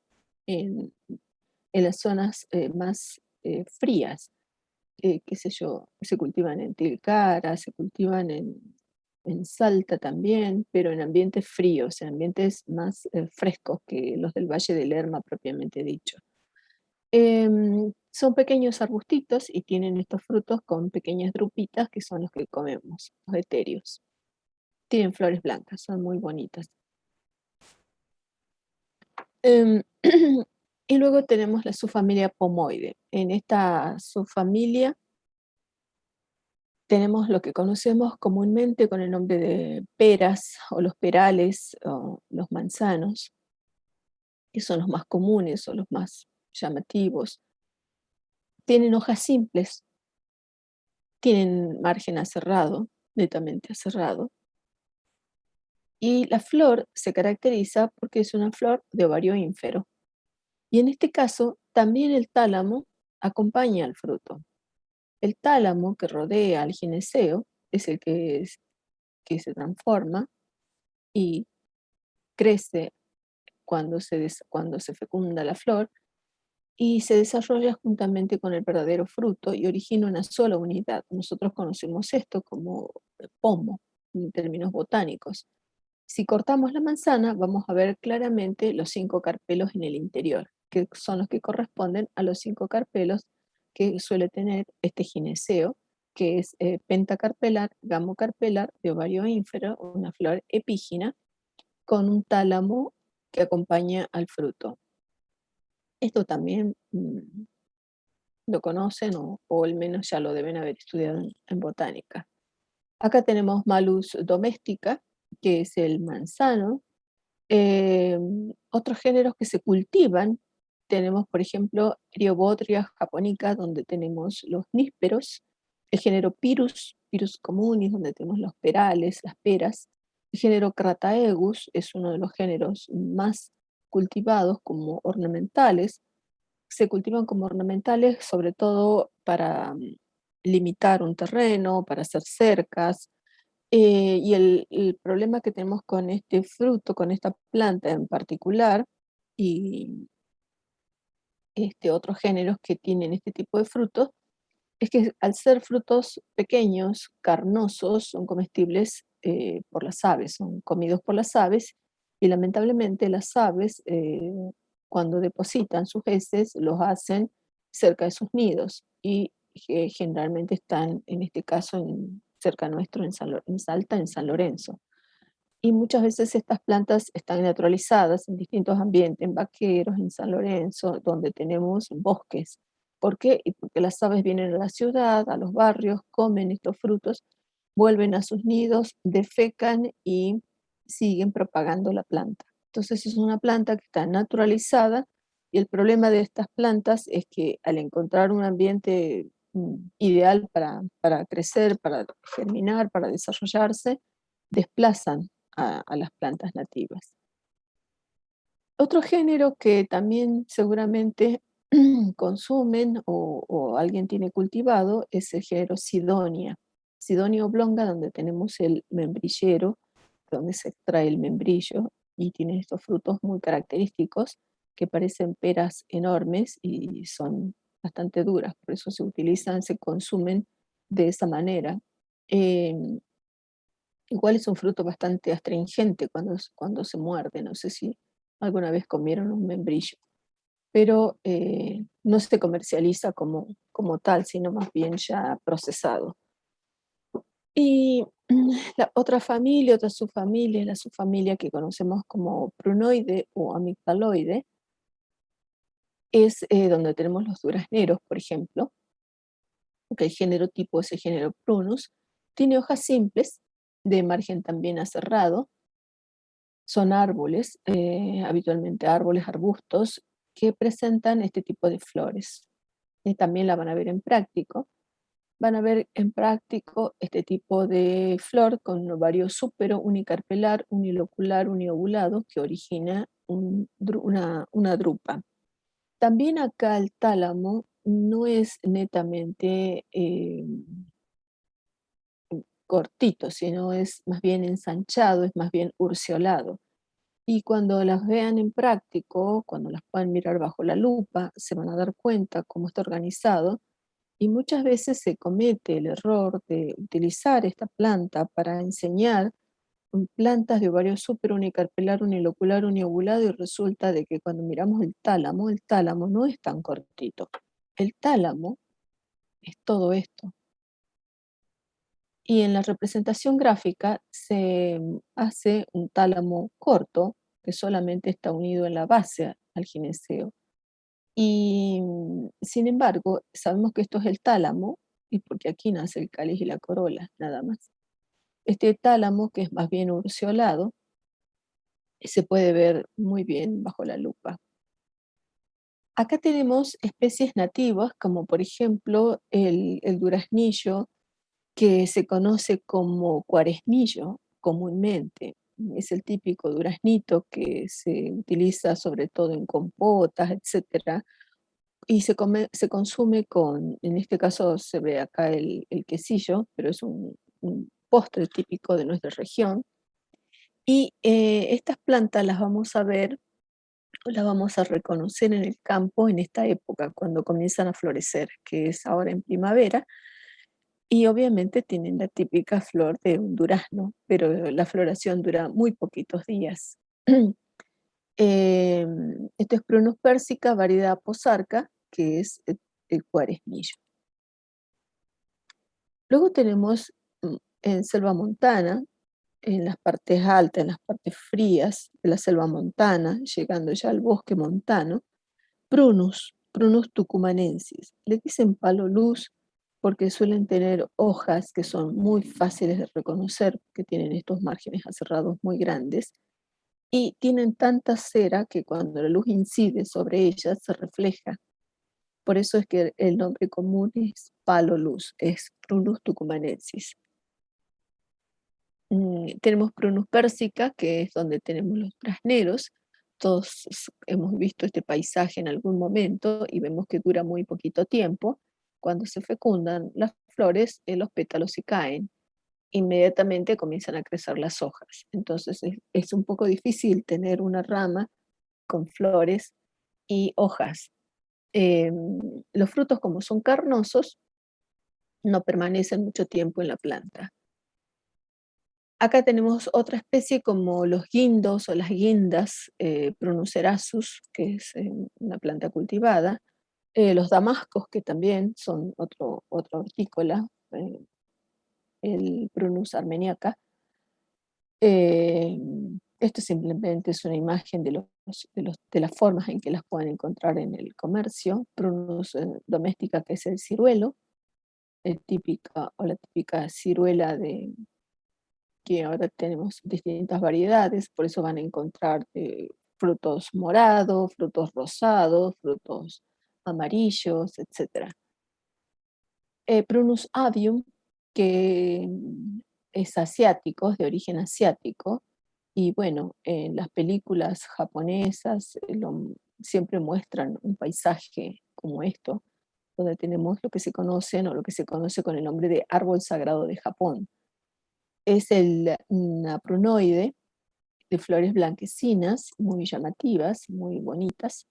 A: en, en las zonas más frías. Qué sé yo, se cultivan en Tilcara, se cultivan en Salta también, pero en ambientes fríos, en ambientes más frescos que los del Valle del Lerma propiamente dicho. Son pequeños arbustitos y tienen estos frutos con pequeñas drupitas que son los que comemos, los etéreos. Tienen flores blancas, son muy bonitas. Em, y luego tenemos la subfamilia Pomoide. En esta subfamilia tenemos lo que conocemos comúnmente con el nombre de peras o los perales o los manzanos, que son los más comunes o los más llamativos. Tienen hojas simples, tienen margen aserrado, netamente aserrado, y la flor se caracteriza porque es una flor de ovario ínfero. Y en este caso, también el tálamo acompaña al fruto. El tálamo que rodea al gineceo es el que se transforma y crece cuando se fecunda la flor y se desarrolla juntamente con el verdadero fruto y origina una sola unidad. Nosotros conocemos esto como pomo en términos botánicos. Si cortamos la manzana, vamos a ver claramente los 5 carpelos en el interior, que son los que corresponden a los 5 carpelos que suele tener este gineceo, que es pentacarpelar, gamocarpelar, de ovario ínfero, una flor epígina, con un tálamo que acompaña al fruto. Esto también lo conocen o al menos ya lo deben haber estudiado en botánica. Acá tenemos Malus domestica, que es el manzano. Otros géneros que se cultivan, tenemos por ejemplo Eriobotria japonica, donde tenemos los nísperos, el género Pyrus communis, donde tenemos los perales, las peras, el género Crataegus es uno de los géneros más cultivados como ornamentales, se cultivan como ornamentales sobre todo para limitar un terreno, para hacer cercas, y el problema que tenemos con este fruto, con esta planta en particular, y otros géneros que tienen este tipo de frutos, es que al ser frutos pequeños, carnosos, son comestibles por las aves, son comidos por las aves, y lamentablemente las aves, cuando depositan sus heces, los hacen cerca de sus nidos, y generalmente están, en este caso, cerca nuestro, en Salta, en San Lorenzo. Y muchas veces estas plantas están naturalizadas en distintos ambientes, en Vaqueros, en San Lorenzo, donde tenemos bosques. ¿Por qué? Y porque las aves vienen a la ciudad, a los barrios, comen estos frutos, vuelven a sus nidos, defecan y siguen propagando la planta. Entonces es una planta que está naturalizada y el problema de estas plantas es que al encontrar un ambiente ideal para crecer, para germinar, para desarrollarse, desplazan a las plantas nativas. Otro género que también seguramente consumen o alguien tiene cultivado es el género Sidonia. Sidonia oblonga, donde tenemos el membrillero, donde se extrae el membrillo y tiene estos frutos muy característicos que parecen peras enormes y son bastante duras, por eso se utilizan, se consumen de esa manera. Igual es un fruto bastante astringente cuando se muerde, no sé si alguna vez comieron un membrillo, pero no se comercializa como tal, sino más bien ya procesado. Y la otra familia, otra subfamilia, la subfamilia que conocemos como prunoide o amigdaloide, es donde tenemos los durazneros, por ejemplo, porque el género tipo es el género Prunus, tiene hojas simples, de margen también aserrado, son árboles, habitualmente árboles, arbustos, que presentan este tipo de flores. Y también la van a ver en práctico. Van a ver en práctico este tipo de flor con un ovario súpero, unicarpelar, unilocular, uniovulado, que origina una drupa. También acá el tálamo no es netamente cortito, sino es más bien ensanchado, es más bien urceolado. Y cuando las vean en práctico, cuando las puedan mirar bajo la lupa, se van a dar cuenta cómo está organizado y muchas veces se comete el error de utilizar esta planta para enseñar plantas de ovario súper unicarpelar, unilocular, uniovulado y resulta de que cuando miramos el tálamo no es tan cortito. El tálamo es todo esto. Y en la representación gráfica se hace un tálamo corto que solamente está unido en la base al gineceo. Y sin embargo, sabemos que esto es el tálamo, y porque aquí nace el cáliz y la corola, nada más. Este tálamo, que es más bien urceolado, se puede ver muy bien bajo la lupa. Acá tenemos especies nativas, como por ejemplo el duraznillo, que se conoce como cuaresmillo comúnmente. Es el típico duraznito que se utiliza sobre todo en compotas, etcétera, y se consume con, en este caso se ve acá el quesillo, pero es un postre típico de nuestra región. Y estas plantas las vamos a ver, o las vamos a reconocer en el campo en esta época, cuando comienzan a florecer, que es ahora en primavera, y obviamente tienen la típica flor de un durazno, pero la floración dura muy poquitos días. Esto es Prunus persica, variedad posarca, que es el cuaresmillo. Luego tenemos en selva montana, en las partes altas, en las partes frías de la selva montana, llegando ya al bosque montano, Prunus tucumanensis. Le dicen palo luz porque suelen tener hojas que son muy fáciles de reconocer, que tienen estos márgenes aserrados muy grandes, y tienen tanta cera que cuando la luz incide sobre ellas se refleja. Por eso es que el nombre común es palo luz, es Prunus tucumanensis. Tenemos Prunus persica, que es donde tenemos los trasneros. Todos hemos visto este paisaje en algún momento y vemos que dura muy poquito tiempo. Cuando se fecundan las flores, los pétalos se caen. Inmediatamente comienzan a crecer las hojas. Entonces es un poco difícil tener una rama con flores y hojas. Los frutos, como son carnosos, no permanecen mucho tiempo en la planta. Acá tenemos otra especie como los guindos o las guindas, Prunuserasus, que es una planta cultivada, los damascos, que también son otra hortícola, el Prunus armeniaca. Eh, Esto simplemente es una imagen de las formas en que las pueden encontrar en el comercio. Prunus doméstica, que es el ciruelo, la típica ciruela que ahora tenemos distintas variedades, por eso van a encontrar frutos morados, frutos rosados, frutos amarillos, etc. Prunus avium, que es asiático, es de origen asiático, y bueno, en las películas japonesas siempre muestran un paisaje como esto, donde tenemos lo que se conocen o lo que se conoce con el nombre de árbol sagrado de Japón. Es una prunoide de flores blanquecinas, muy llamativas, muy bonitas.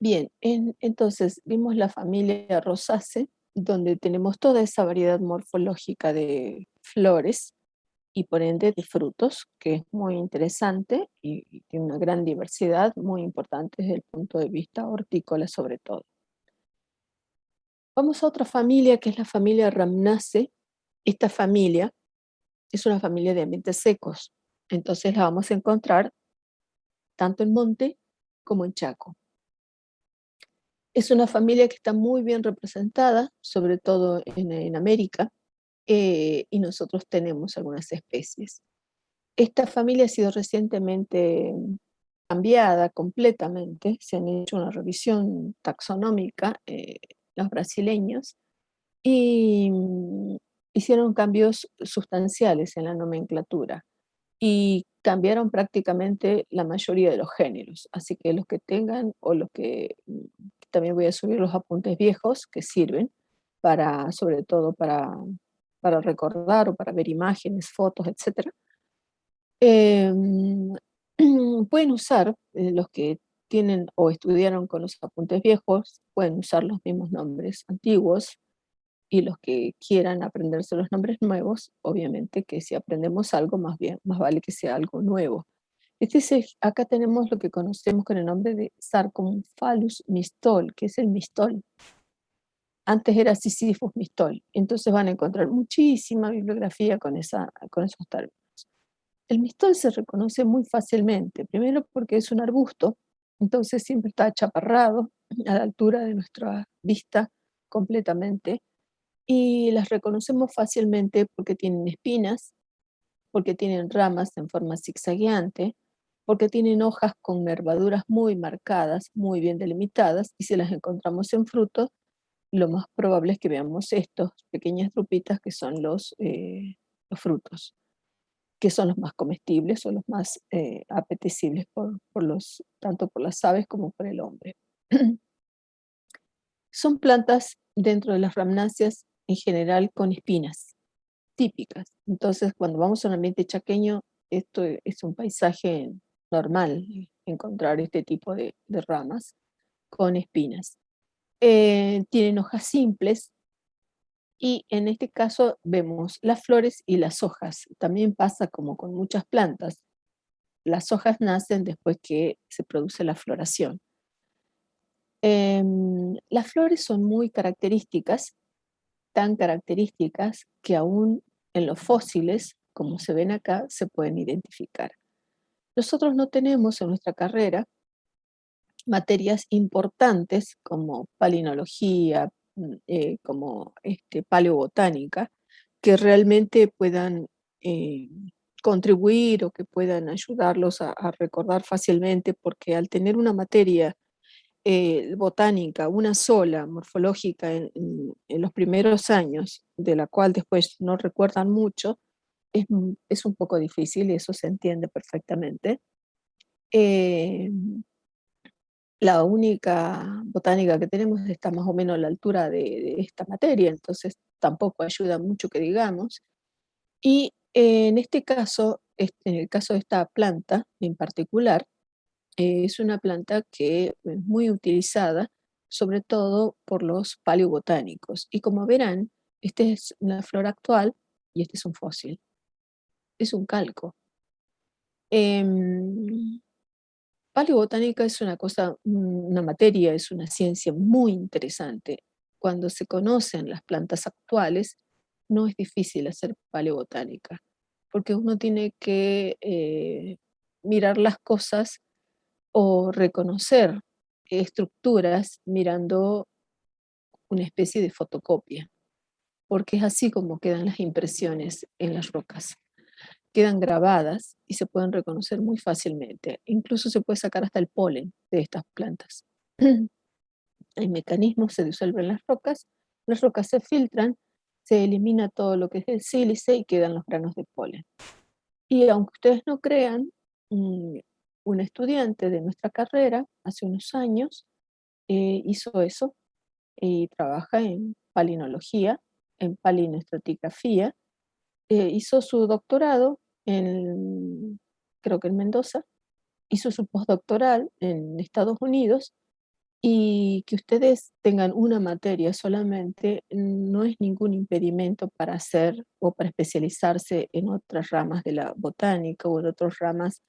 A: Bien, entonces vimos la familia Rosaceae, donde tenemos toda esa variedad morfológica de flores, y por ende de frutos, que es muy interesante y tiene una gran diversidad muy importante desde el punto de vista hortícola sobre todo. Vamos a otra familia que es la familia Rhamnaceae. Esta familia es una familia de ambientes secos, entonces la vamos a encontrar tanto en monte como en chaco. Es una familia que está muy bien representada, sobre todo en América, y nosotros tenemos algunas especies. Esta familia ha sido recientemente cambiada completamente, se han hecho una revisión taxonómica, los brasileños, y hicieron cambios sustanciales en la nomenclatura y cambiaron prácticamente la mayoría de los géneros. Así que los que tengan o los que también voy a subir los apuntes viejos que sirven para, sobre todo para recordar o para ver imágenes, fotos, etcétera. Em, pueden usar, los que tienen o estudiaron con los apuntes viejos, pueden usar los mismos nombres antiguos, y los que quieran aprenderse los nombres nuevos, obviamente que si aprendemos algo, más bien, más vale que sea algo nuevo. Acá tenemos lo que conocemos con el nombre de Sarcomphalus mistol, que es el mistol. Antes era Sisyphus mistol. Entonces van a encontrar muchísima bibliografía con esos términos. El mistol se reconoce muy fácilmente, primero porque es un arbusto, entonces siempre está achaparrado a la altura de nuestra vista completamente, y las reconocemos fácilmente porque tienen espinas, porque tienen ramas en forma zigzagueante, porque tienen hojas con nervaduras muy marcadas, muy bien delimitadas, y si las encontramos en frutos, lo más probable es que veamos estos pequeñas drupitas que son los frutos, que son los más comestibles o los más apetecibles tanto por las aves como por el hombre. Son plantas dentro de las rhamnáceas en general con espinas típicas. Entonces, cuando vamos a un ambiente chaqueño, esto es un paisaje normal, encontrar este tipo de ramas con espinas. Tienen hojas simples y en este caso vemos las flores y las hojas. También pasa como con muchas plantas. Las hojas nacen después que se produce la floración. Las flores son muy características, tan características que aún en los fósiles, como se ven acá, se pueden identificar. Nosotros no tenemos en nuestra carrera materias importantes como palinología, como paleobotánica, que realmente puedan contribuir o que puedan ayudarlos a recordar fácilmente, porque al tener una materia botánica, una sola, morfológica, en los primeros años, de la cual después no recuerdan mucho, es un poco difícil y eso se entiende perfectamente. Eh, la única botánica que tenemos está más o menos a la altura de esta materia, entonces tampoco ayuda mucho que digamos. Y en este caso, en el caso de esta planta en particular, es una planta que es muy utilizada, sobre todo por los paleobotánicos. Y como verán, esta es una flor actual y este es un fósil, es un calco. Em, Paleobotánica es una cosa, una materia, es una ciencia muy interesante. Cuando se conocen las plantas actuales, no es difícil hacer paleobotánica, porque uno tiene que mirar las cosas o reconocer estructuras mirando una especie de fotocopia, porque es así como quedan las impresiones en las rocas. Quedan grabadas y se pueden reconocer muy fácilmente. Incluso se puede sacar hasta el polen de estas plantas. Hay mecanismos, se disuelven las rocas se filtran, se elimina todo lo que es el sílice y quedan los granos de polen. Y aunque ustedes no crean, mm, un estudiante de nuestra carrera hace unos años hizo eso y trabaja en palinología, en palinoestratigrafía. Hizo su doctorado creo que en Mendoza, hizo su postdoctoral en Estados Unidos Y que ustedes tengan una materia solamente no es ningún impedimento para hacer o para especializarse en otras ramas de la botánica o en otras ramas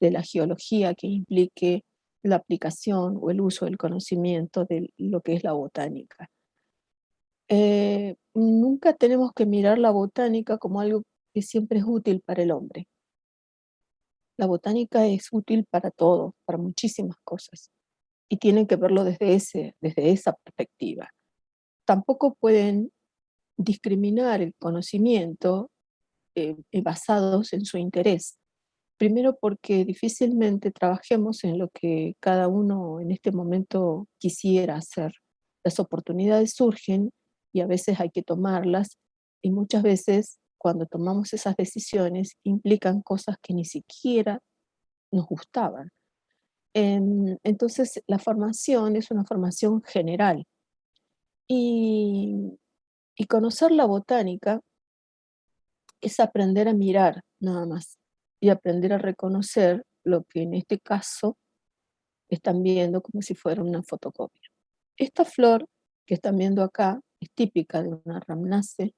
A: de la geología que implique la aplicación o el uso del conocimiento de lo que es la botánica. Nunca tenemos que mirar la botánica como algo que siempre es útil para el hombre. La botánica es útil para todo, para muchísimas cosas, y tienen que verlo desde esa perspectiva. Tampoco pueden discriminar el conocimiento basados en su interés. Primero porque difícilmente trabajemos en lo que cada uno en este momento quisiera hacer. Las oportunidades surgen y a veces hay que tomarlas, y muchas veces cuando tomamos esas decisiones implican cosas que ni siquiera nos gustaban. Entonces la formación es una formación general, y, y conocer la botánica es aprender a mirar nada más y aprender a reconocer lo que en este caso están viendo como si fuera una fotocopia. Esta flor que están viendo acá es típica de una ramnace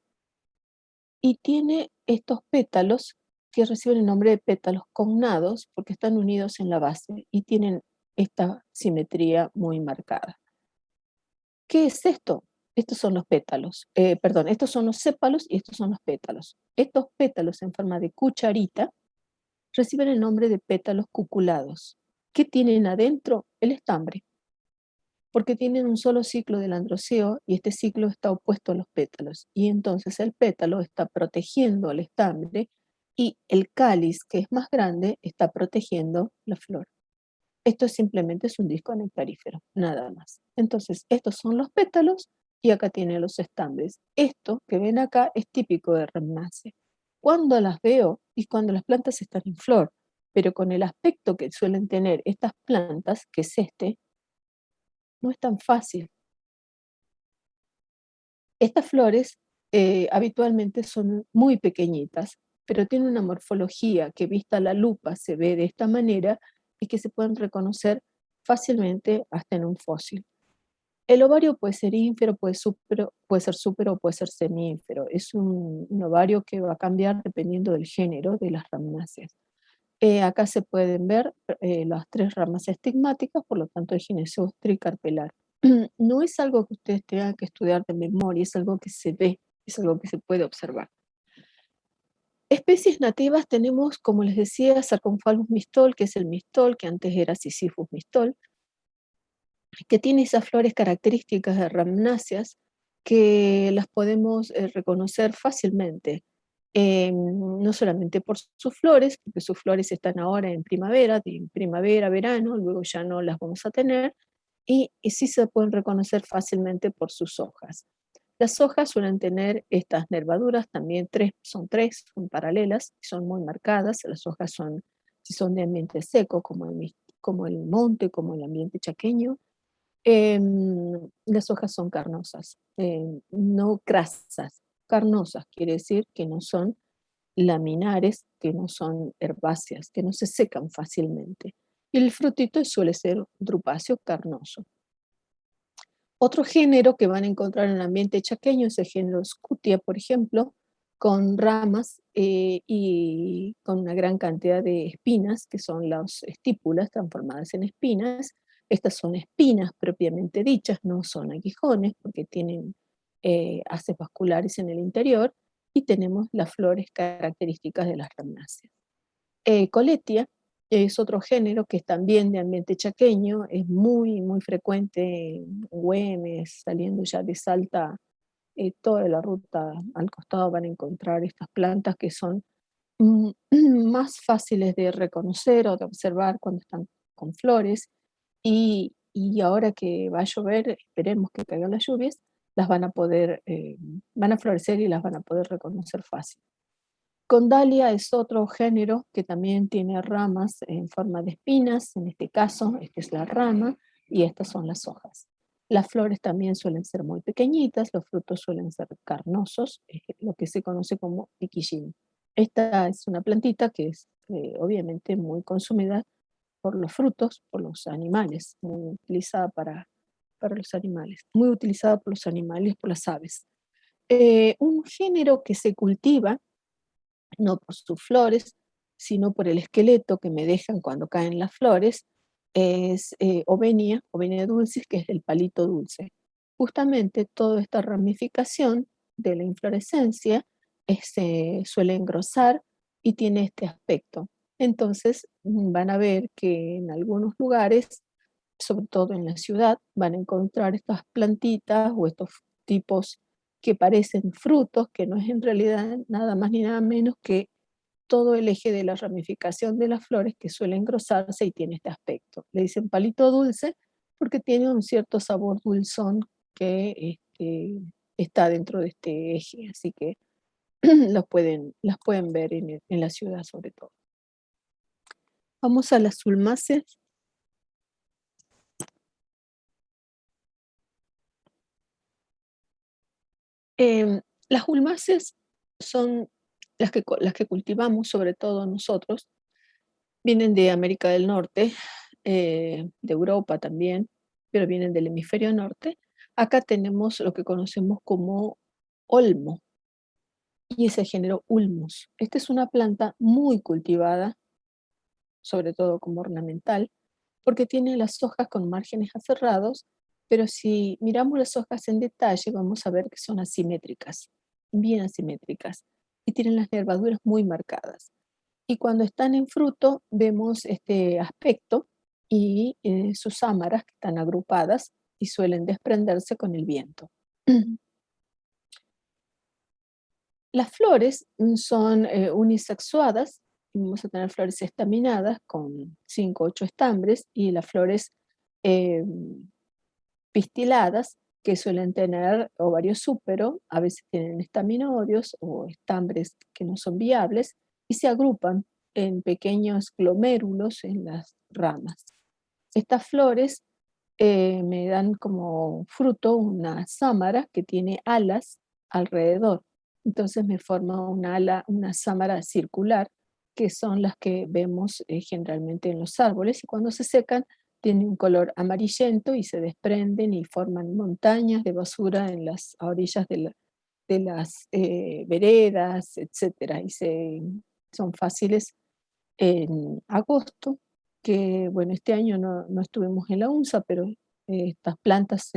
A: y tiene estos pétalos que reciben el nombre de pétalos connados porque están unidos en la base y tienen esta simetría muy marcada. ¿Qué es esto? Estos son los pétalos, perdón, estos son los sépalos y estos son los pétalos. Estos pétalos en forma de cucharita reciben el nombre de pétalos cuculados. ¿Qué tienen adentro? El estambre, porque tienen un solo ciclo del androceo y este ciclo está opuesto a los pétalos. Y entonces el pétalo está protegiendo al estambre y el cáliz, que es más grande, está protegiendo la flor. Esto simplemente es un disco nectarífero, nada más. Entonces, estos son los pétalos y acá tiene los estambres. Esto que ven acá es típico de Ramnace. Cuando las veo y cuando las plantas están en flor, pero con el aspecto que suelen tener estas plantas, que es este, no es tan fácil. Estas flores habitualmente son muy pequeñitas, pero tienen una morfología que vista a la lupa se ve de esta manera y que se pueden reconocer fácilmente hasta en un fósil. El ovario puede ser ínfero, puede ser súpero o puede ser semífero. Es un ovario que va a cambiar dependiendo del género de las ramináceas. Acá se pueden ver las tres ramas estigmáticas, por lo tanto el gineceo tricarpelar. No es algo que ustedes tengan que estudiar de memoria, es algo que se ve, es algo que se puede observar. Especies nativas tenemos, como les decía, Sarcomphalus mistol, que es el mistol, que antes era Sisyphus mistol, que tiene esas flores características de ramnáceas que las podemos reconocer fácilmente, no solamente por sus flores, porque sus flores están ahora en primavera, verano, luego ya no las vamos a tener, y sí se pueden reconocer fácilmente por sus hojas. Las hojas suelen tener estas nervaduras, también son paralelas, son muy marcadas. Las hojas son, si son de ambiente seco, como el monte, como el ambiente chaqueño, las hojas son carnosas, no crasas. Carnosas quiere decir que no son laminares, que no son herbáceas, que no se secan fácilmente. Y el frutito suele ser drupáceo carnoso. Otro género que van a encontrar en el ambiente chaqueño es el género Scutia, por ejemplo, con ramas y con una gran cantidad de espinas, que son las estípulas transformadas en espinas. Estas son espinas propiamente dichas, no son aguijones, porque tienen haces vasculares en el interior, y tenemos las flores características de las ramináceas. Coletia es otro género que es también de ambiente chaqueño, es muy, muy frecuente en Güemes, saliendo ya de Salta, toda la ruta al costado van a encontrar estas plantas que son mm, más fáciles de reconocer o de observar cuando están con flores, y ahora que va a llover, esperemos que caigan las lluvias, las van a florecer y las van a poder reconocer fácil. Condalia es otro género que también tiene ramas en forma de espinas, en este caso, esta es la rama y estas son las hojas. Las flores también suelen ser muy pequeñitas, los frutos suelen ser carnosos, lo que se conoce como piquillín. Esta es una plantita que es obviamente muy consumida por los frutos, por los animales, muy utilizada para para los animales, muy utilizada por los animales, por las aves. Un género que se cultiva, no por sus flores, sino por el esqueleto que me dejan cuando caen las flores, es Ovenia dulcis, que es el palito dulce. Justamente toda esta ramificación de la inflorescencia se suele engrosar y tiene este aspecto. Entonces van a ver que en algunos lugares, sobre todo en la ciudad, van a encontrar estas plantitas o estos tipos que parecen frutos, que no es en realidad nada más ni nada menos que todo el eje de la ramificación de las flores que suele engrosarse y tiene este aspecto. Le dicen palito dulce porque tiene un cierto sabor dulzón que está dentro de este eje, así que las pueden ver en la ciudad sobre todo. Vamos a las ulmáceas. Las ulmáceas son las que cultivamos, sobre todo nosotros, vienen de América del Norte, de Europa también, pero vienen del hemisferio norte. Acá tenemos lo que conocemos como olmo y ese género Ulmus. Esta es una planta muy cultivada, sobre todo como ornamental, porque tiene las hojas con márgenes aserrados, pero si miramos las hojas en detalle vamos a ver que son asimétricas, bien asimétricas, y tienen las nervaduras muy marcadas. Y cuando están en fruto vemos este aspecto y sus sámaras que están agrupadas y suelen desprenderse con el viento. Las flores son unisexuadas, vamos a tener flores estaminadas con 5 o 8 estambres y las flores eh, pistiladas que suelen tener ovario súpero, a veces tienen estaminodios o estambres que no son viables y se agrupan en pequeños glomérulos en las ramas. Estas flores me dan como fruto una sámara que tiene alas alrededor. Entonces me forma una sámara circular, que son las que vemos generalmente en los árboles, y cuando se secan tienen un color amarillento y se desprenden y forman montañas de basura en las orillas de las veredas, etcétera, y son fáciles en agosto, que bueno, este año no estuvimos en la UNSA, pero estas plantas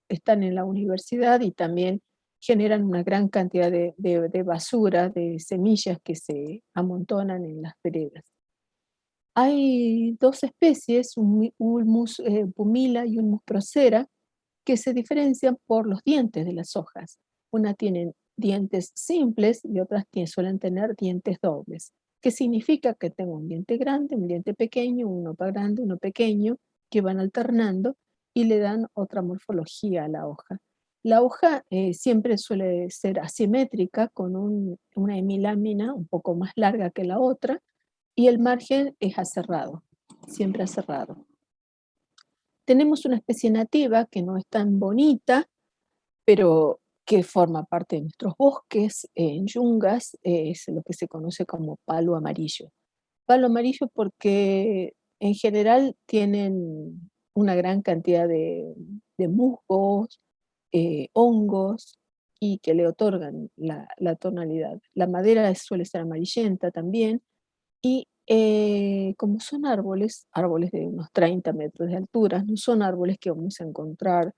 A: están en la universidad y también generan una gran cantidad de basura, de semillas que se amontonan en las veredas. Hay dos especies, Ulmus pumila y Ulmus procera, que se diferencian por los dientes de las hojas. Una tienen dientes simples y otras suelen tener dientes dobles, que significa que tengo un diente grande, un diente pequeño, uno grande, uno pequeño, que van alternando y le dan otra morfología a la hoja. La hoja siempre suele ser asimétrica, con una hemilámina un poco más larga que la otra, y el margen es aserrado, siempre aserrado. Tenemos una especie nativa que no es tan bonita, pero que forma parte de nuestros bosques, en yungas, es lo que se conoce como palo amarillo. Palo amarillo porque en general tienen una gran cantidad de musgos, hongos, y que le otorgan la tonalidad. La madera suele ser amarillenta también, y como son árboles de unos 30 metros de altura, no son árboles que vamos a encontrar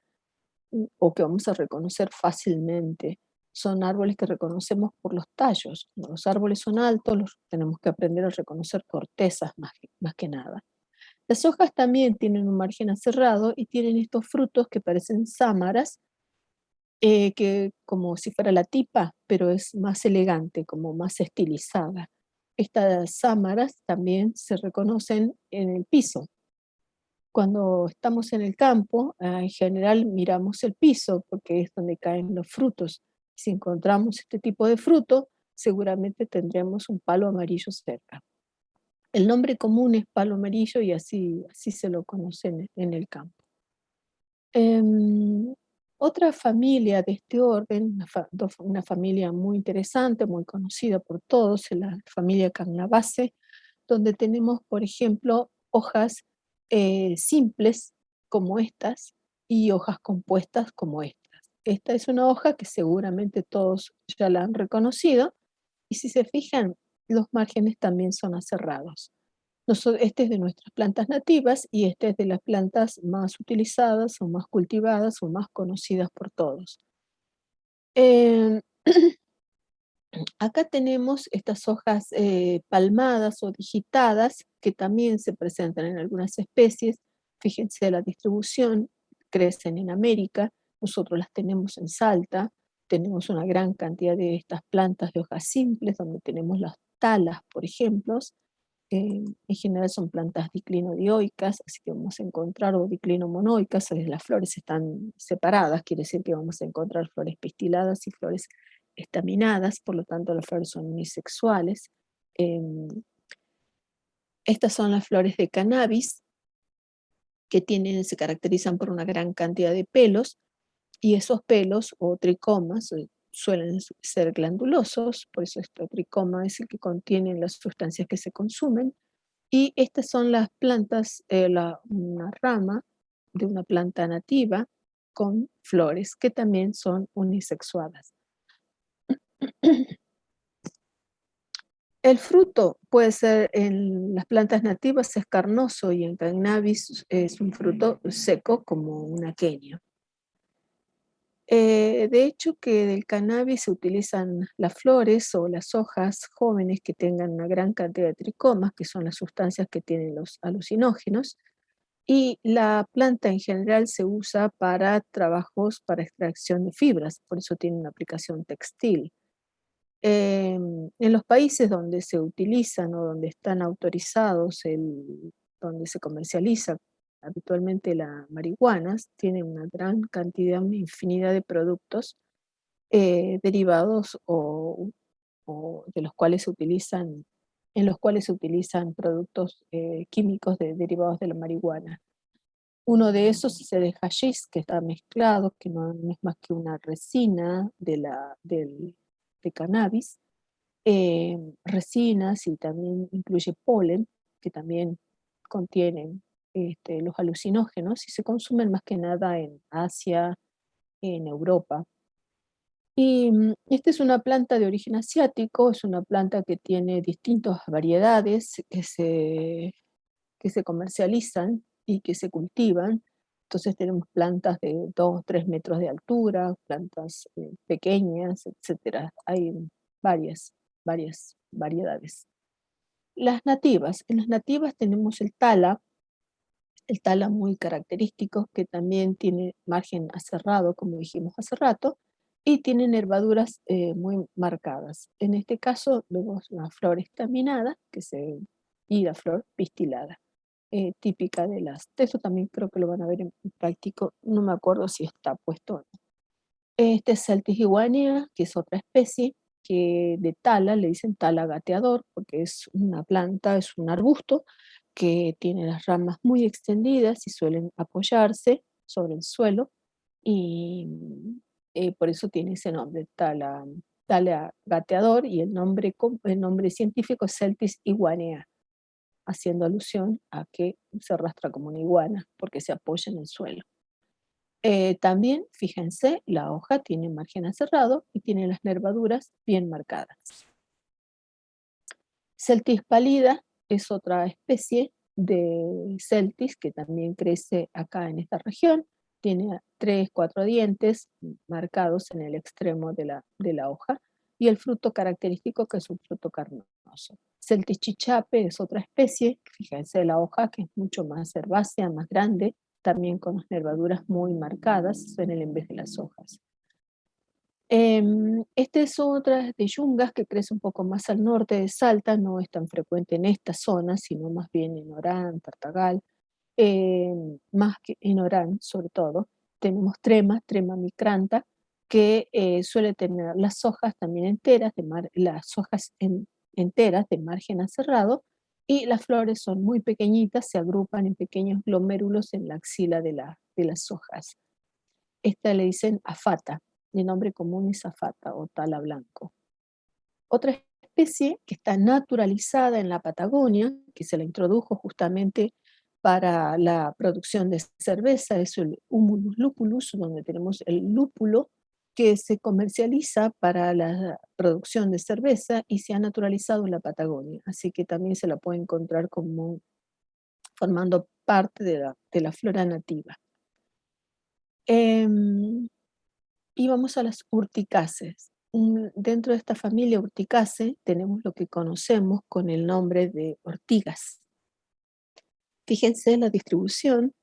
A: o que vamos a reconocer fácilmente. Son árboles que reconocemos por los tallos. Como los árboles son altos, los tenemos que aprender a reconocer cortezas más que nada. Las hojas también tienen un margen aserrado y tienen estos frutos que parecen sámaras, que como si fuera la tipa, pero es más elegante, como más estilizada. Estas sámaras también se reconocen en el piso. Cuando estamos en el campo, en general miramos el piso porque es donde caen los frutos. Si encontramos este tipo de fruto, seguramente tendremos un palo amarillo cerca. El nombre común es palo amarillo y así se lo conocen en el campo. Em, Otra familia de este orden, una familia muy interesante, muy conocida por todos, es la familia Carnabaceae, donde tenemos, por ejemplo, hojas simples como estas, y hojas compuestas como estas. Esta es una hoja que seguramente todos ya la han reconocido, y si se fijan, los márgenes también son aserrados. Este es de nuestras plantas nativas y este es de las plantas más utilizadas o más cultivadas o más conocidas por todos. Em, Acá tenemos estas hojas palmadas o digitadas que también se presentan en algunas especies. Fíjense la distribución, crecen en América, nosotros las tenemos en Salta, tenemos una gran cantidad de estas plantas de hojas simples, donde tenemos las talas, por ejemplo. En general son plantas diclinodioicas, así que vamos a encontrar, o diclinomonoicas, las flores están separadas, quiere decir que vamos a encontrar flores pistiladas y flores estaminadas, por lo tanto las flores son unisexuales. Em, Estas son las flores de cannabis, que se caracterizan por una gran cantidad de pelos, y esos pelos o tricomas suelen ser glandulosos, por eso este tricoma es el que contiene las sustancias que se consumen. Y estas son las plantas, una rama de una planta nativa con flores que también son unisexuadas. El fruto puede ser, en las plantas nativas es carnoso y en cannabis es un fruto seco como un aquenio. De hecho, que del cannabis se utilizan las flores o las hojas jóvenes que tengan una gran cantidad de tricomas, que son las sustancias que tienen los alucinógenos, y la planta en general se usa para trabajos para extracción de fibras, por eso tiene una aplicación textil. En los países donde se utilizan o donde están autorizados, donde se comercializa habitualmente la marihuana, tiene una gran cantidad, una infinidad de productos derivados o de los cuales se utilizan, en los cuales se utilizan productos químicos derivados de la marihuana. Uno de esos es el hashish, que está mezclado, que no es más que una resina de cannabis, resinas, y también incluye polen, que también contienen los alucinógenos y se consumen más que nada en Asia, en Europa. Y esta es una planta de origen asiático, es una planta que tiene distintas variedades que se comercializan y que se cultivan. Entonces tenemos plantas de 2, 3 metros de altura, plantas pequeñas, etcétera. Hay varias variedades. En las nativas tenemos el tala muy característico, que también tiene margen aserrado, como dijimos hace rato, y tiene nervaduras muy marcadas. En este caso vemos una flor estaminada y la flor pistilada, típica de eso también creo que lo van a ver en práctico, no me acuerdo si está puesto o no. Este es Celtis iguanea, que es otra especie que de tala, le dicen tala gateador, porque es una planta, es un arbusto que tiene las ramas muy extendidas y suelen apoyarse sobre el suelo, y por eso tiene ese nombre, tala gateador, y el nombre científico es Celtis iguanea, haciendo alusión a que se arrastra como una iguana porque se apoya en el suelo. También, fíjense, la hoja tiene margen aserrado y tiene las nervaduras bien marcadas. Celtis pálida es otra especie de Celtis que también crece acá en esta región. Tiene 3, 4 dientes marcados en el extremo de la hoja, y el fruto característico, que es un fruto carnoso. Celtis chichape es otra especie, fíjense la hoja, que es mucho más herbácea, más grande, también con las nervaduras muy marcadas en el en vez de las hojas. Esta es otra de yungas que crece un poco más al norte de Salta, no es tan frecuente en esta zona, sino más bien en Orán, Tartagal, más que en Orán sobre todo. Tenemos trema micranta, que suele tener las hojas también enteras, enteras de margen aserrado, y las flores son muy pequeñitas, se agrupan en pequeños glomérulos en la axila de las hojas. Esta le dicen afata, de nombre común es afata o tala blanco. Otra especie que está naturalizada en la Patagonia, que se la introdujo justamente para la producción de cerveza es el Humulus lupulus, donde tenemos el lúpulo que se comercializa para la producción de cerveza y se ha naturalizado en la Patagonia, así que también se la puede encontrar como formando parte de la flora nativa. Em, y vamos a las urticáceas. Dentro de esta familia Urticaceae tenemos lo que conocemos con el nombre de ortigas. Fíjense en la distribución.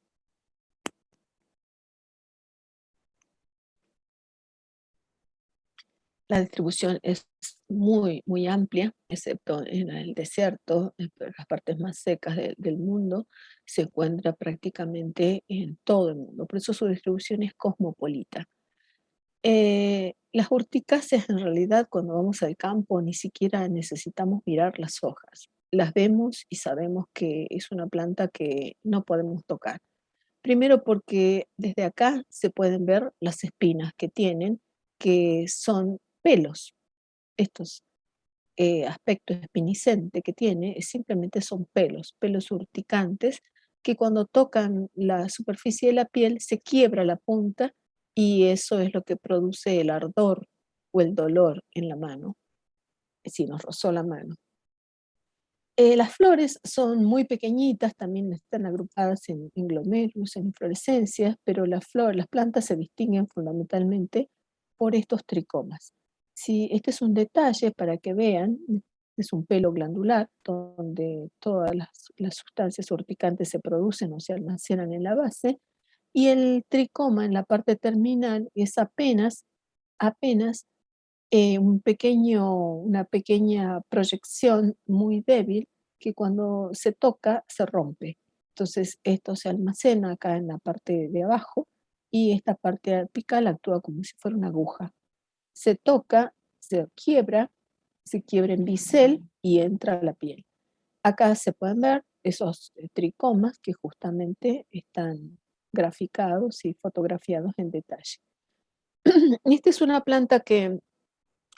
A: La distribución es muy, muy amplia, excepto en el desierto, en las partes más secas del mundo, se encuentra prácticamente en todo el mundo, por eso su distribución es cosmopolita. Las urticáceas en realidad cuando vamos al campo ni siquiera necesitamos mirar las hojas, las vemos y sabemos que es una planta que no podemos tocar. Primero porque desde acá se pueden ver las espinas que tienen, que son pelos. Estos aspectos espiniscente que tiene simplemente son pelos, pelos urticantes, que cuando tocan la superficie de la piel se quiebra la punta y eso es lo que produce el ardor o el dolor en la mano, si nos rozó la mano. Las flores son muy pequeñitas, también están agrupadas en glomérulos, en inflorescencias, pero las plantas se distinguen fundamentalmente por estos tricomas. Si este es un detalle para que vean, es un pelo glandular donde todas las sustancias urticantes se producen o se almacenan en la base, y el tricoma en la parte terminal es apenas una pequeña proyección muy débil que cuando se toca se rompe. Entonces esto se almacena acá en la parte de abajo y esta parte apical actúa como si fuera una aguja. Se toca, se quiebra en bisel y entra a la piel. Acá se pueden ver esos tricomas que justamente están graficados y fotografiados en detalle. Esta es una planta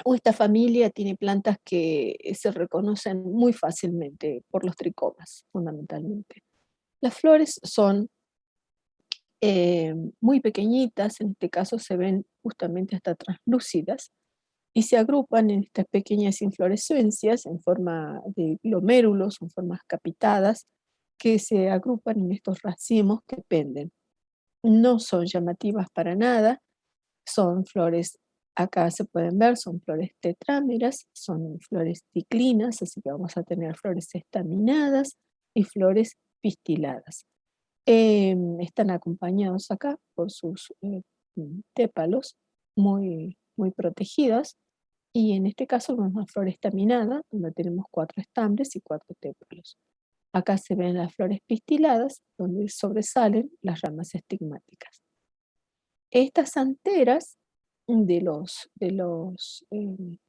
A: o esta familia tiene plantas que se reconocen muy fácilmente por los tricomas, fundamentalmente. Las flores son muy pequeñitas, en este caso se ven justamente hasta translúcidas, y se agrupan en estas pequeñas inflorescencias en forma de glomérulos, en formas capitadas, que se agrupan en estos racimos que penden. No son llamativas para nada, son flores, acá se pueden ver, son flores tetrámeras, son flores ciclinas, así que vamos a tener flores estaminadas y flores pistiladas. Están acompañados acá por sus tépalos muy, muy protegidas, y en este caso vemos una flor estaminada, donde tenemos 4 estambres y 4 tépalos. Acá se ven las flores pistiladas, donde sobresalen las ramas estigmáticas. Estas anteras de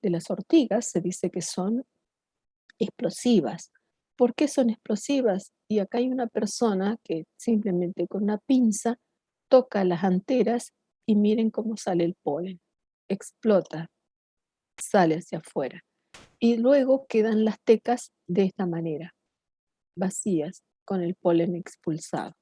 A: las ortigas se dice que son explosivas. ¿Por qué son explosivas? Y acá hay una persona que simplemente con una pinza toca las anteras y miren cómo sale el polen. Explota, sale hacia afuera. Y luego quedan las tecas de esta manera, vacías, con el polen expulsado.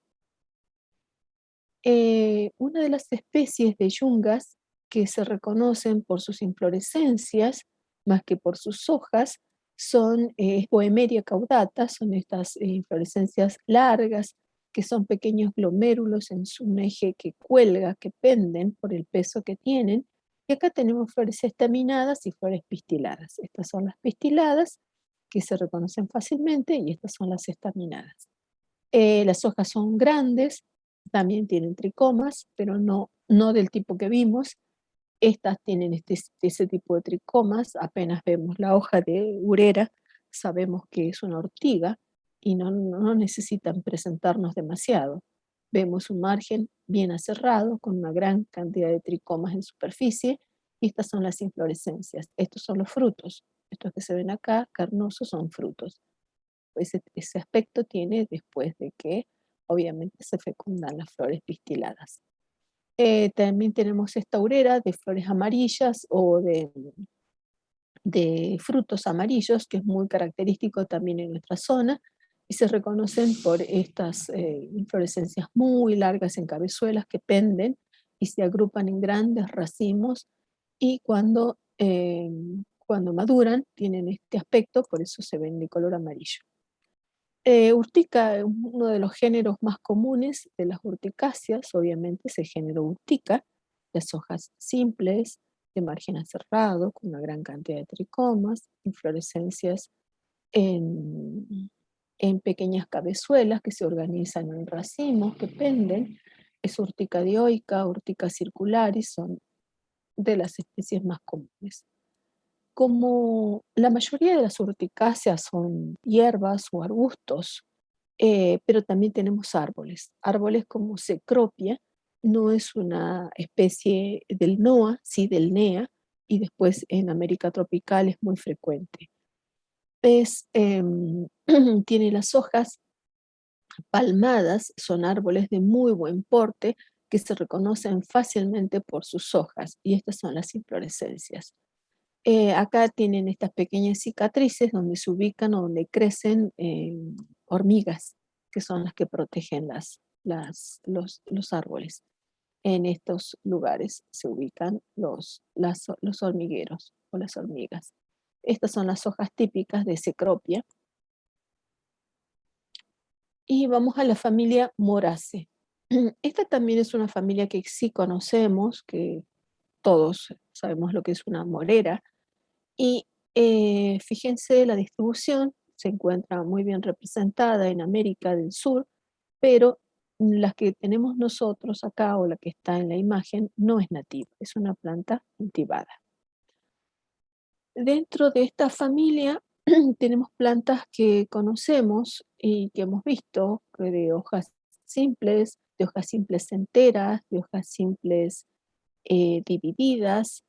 A: Una de las especies de yungas que se reconocen por sus inflorescencias, más que por sus hojas, son Boemeria caudata, son estas inflorescencias largas, que son pequeños glomérulos en un eje que cuelga, que penden por el peso que tienen. Y acá tenemos flores estaminadas y flores pistiladas. Estas son las pistiladas, que se reconocen fácilmente, y estas son las estaminadas. Las hojas son grandes, también tienen tricomas, pero no del tipo que vimos. Estas tienen ese tipo de tricomas, apenas vemos la hoja de urera, sabemos que es una ortiga y no necesitan presentarnos demasiado. Vemos un margen bien aserrado con una gran cantidad de tricomas en superficie, y estas son las inflorescencias. Estos son los frutos. Estos que se ven acá, carnosos, son frutos. Ese aspecto tiene después de que obviamente se fecundan las flores pistiladas. También tenemos esta aurera de flores amarillas o de frutos amarillos, que es muy característico también en nuestra zona. y se reconocen por estas inflorescencias muy largas en cabezuelas que penden y se agrupan en grandes racimos y cuando maduran tienen este aspecto, por eso se ven de color amarillo. Urtica es uno de los géneros más comunes de las urticáceas, obviamente es el género Urtica, las hojas simples, de margen aserrado, con una gran cantidad de tricomas, inflorescencias en, en pequeñas cabezuelas que se organizan en racimos que penden. Es Urtica dioica, Urtica circularis, son de las especies más comunes. Como la mayoría de las urticáceas son hierbas o arbustos, pero también tenemos árboles. Árboles como Cecropia, no es una especie del NOA, sí del NEA, y después en América tropical es muy frecuente. Tiene las hojas palmadas, son árboles de muy buen porte que se reconocen fácilmente por sus hojas, y estas son las inflorescencias. Acá tienen estas pequeñas cicatrices donde se ubican o donde crecen hormigas, que son las que protegen los árboles. En estos lugares se ubican los hormigueros o las hormigas. Estas son las hojas típicas de Cecropia. Y vamos a la familia Moraceae. Esta también es una familia que sí conocemos, que todos sabemos lo que es una morera. Y fíjense, la distribución se encuentra muy bien representada en América del Sur, pero la que tenemos nosotros acá o la que está en la imagen no es nativa, es una planta cultivada. Dentro de esta familia tenemos plantas que conocemos y que hemos visto, de hojas simples enteras, de hojas simples divididas,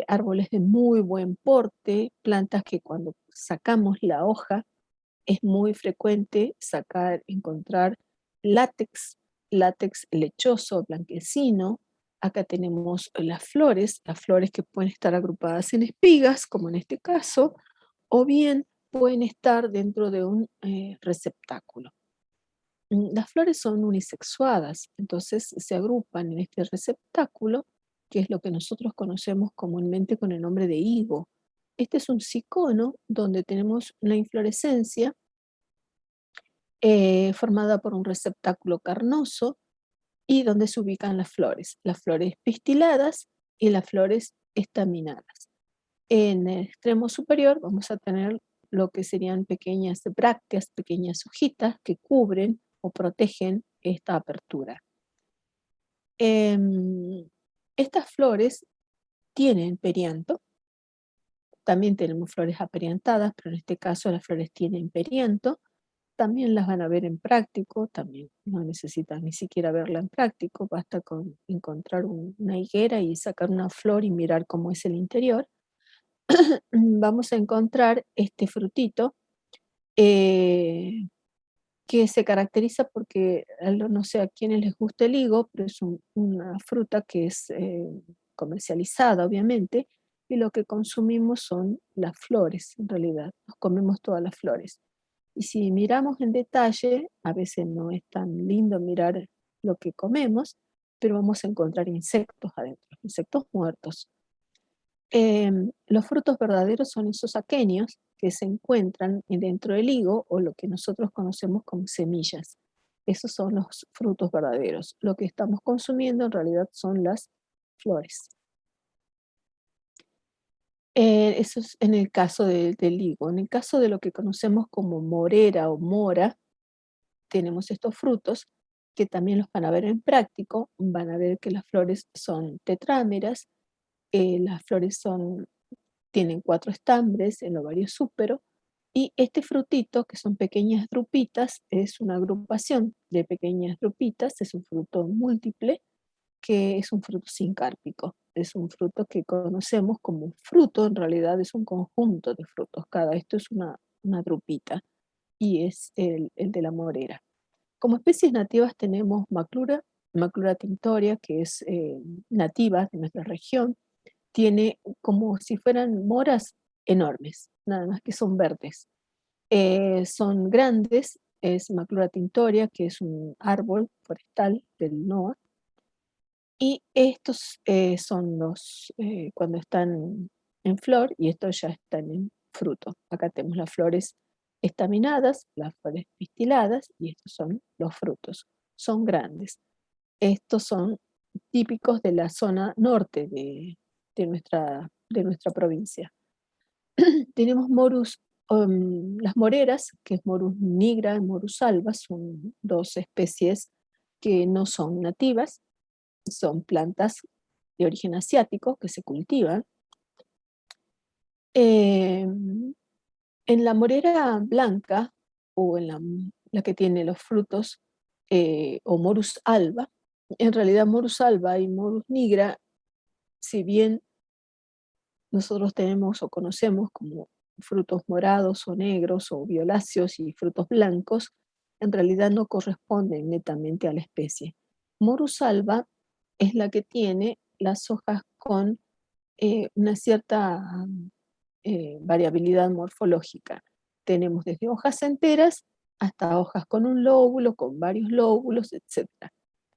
A: árboles de muy buen porte, plantas que cuando sacamos la hoja es muy frecuente encontrar látex, látex lechoso, blanquecino. Acá tenemos las flores que pueden estar agrupadas en espigas, como en este caso, o bien pueden estar dentro de un receptáculo. Las flores son unisexuadas, entonces se agrupan en este receptáculo, que es lo que nosotros conocemos comúnmente con el nombre de higo. Este es un cicono donde tenemos una inflorescencia formada por un receptáculo carnoso y donde se ubican las flores pistiladas y las flores estaminadas. En el extremo superior vamos a tener lo que serían pequeñas brácteas, pequeñas hojitas que cubren o protegen esta apertura. Estas flores tienen perianto, también tenemos flores aperiantadas, pero en este caso las flores tienen perianto. También las van a ver en práctico, también no necesitan ni siquiera verla en práctico, basta con encontrar una higuera y sacar una flor y mirar cómo es el interior. Vamos a encontrar este frutito que se caracteriza porque, no sé a quiénes les gusta el higo, pero es una fruta que es comercializada, obviamente, y lo que consumimos son las flores, en realidad, nos comemos todas las flores. Y si miramos en detalle, a veces no es tan lindo mirar lo que comemos, pero vamos a encontrar insectos adentro, insectos muertos. Los frutos verdaderos son esos aquenios que se encuentran dentro del higo o lo que nosotros conocemos como semillas. Esos son los frutos verdaderos. Lo que estamos consumiendo en realidad son las flores. Eso es en el caso del higo. En el caso de lo que conocemos como morera o mora, tenemos estos frutos que también los van a ver en práctico. Van a ver que las flores son tetrámeras, las flores tienen 4 estambres, el ovario es súpero, y este frutito, que son pequeñas drupitas, es una agrupación de pequeñas drupitas, es un fruto múltiple, que es un fruto sincárpico. Es un fruto que conocemos como fruto, en realidad es un conjunto de frutos, esto es una drupita, y es el de la morera. Como especies nativas tenemos Maclura tinctoria, que es nativa de nuestra región, tiene como si fueran moras enormes, nada más que son verdes. Son grandes, es Maclura tinctoria, que es un árbol forestal del NOA, y estos son cuando están en flor, y estos ya están en fruto. Acá tenemos las flores estaminadas, las flores pistiladas, y estos son los frutos. Son grandes. Estos son típicos de la zona norte de nuestra provincia. Tenemos Morus, las moreras, que es Morus nigra y Morus alba, son dos especies que no son nativas, son plantas de origen asiático que se cultivan. En la morera blanca, o en la que tiene los frutos, o Morus alba, en realidad Morus alba y Morus nigra, si bien nosotros tenemos o conocemos como frutos morados o negros o violáceos y frutos blancos, en realidad no corresponden netamente a la especie. Morus alba es la que tiene las hojas con una cierta variabilidad morfológica. Tenemos desde hojas enteras hasta hojas con un lóbulo, con varios lóbulos, etc.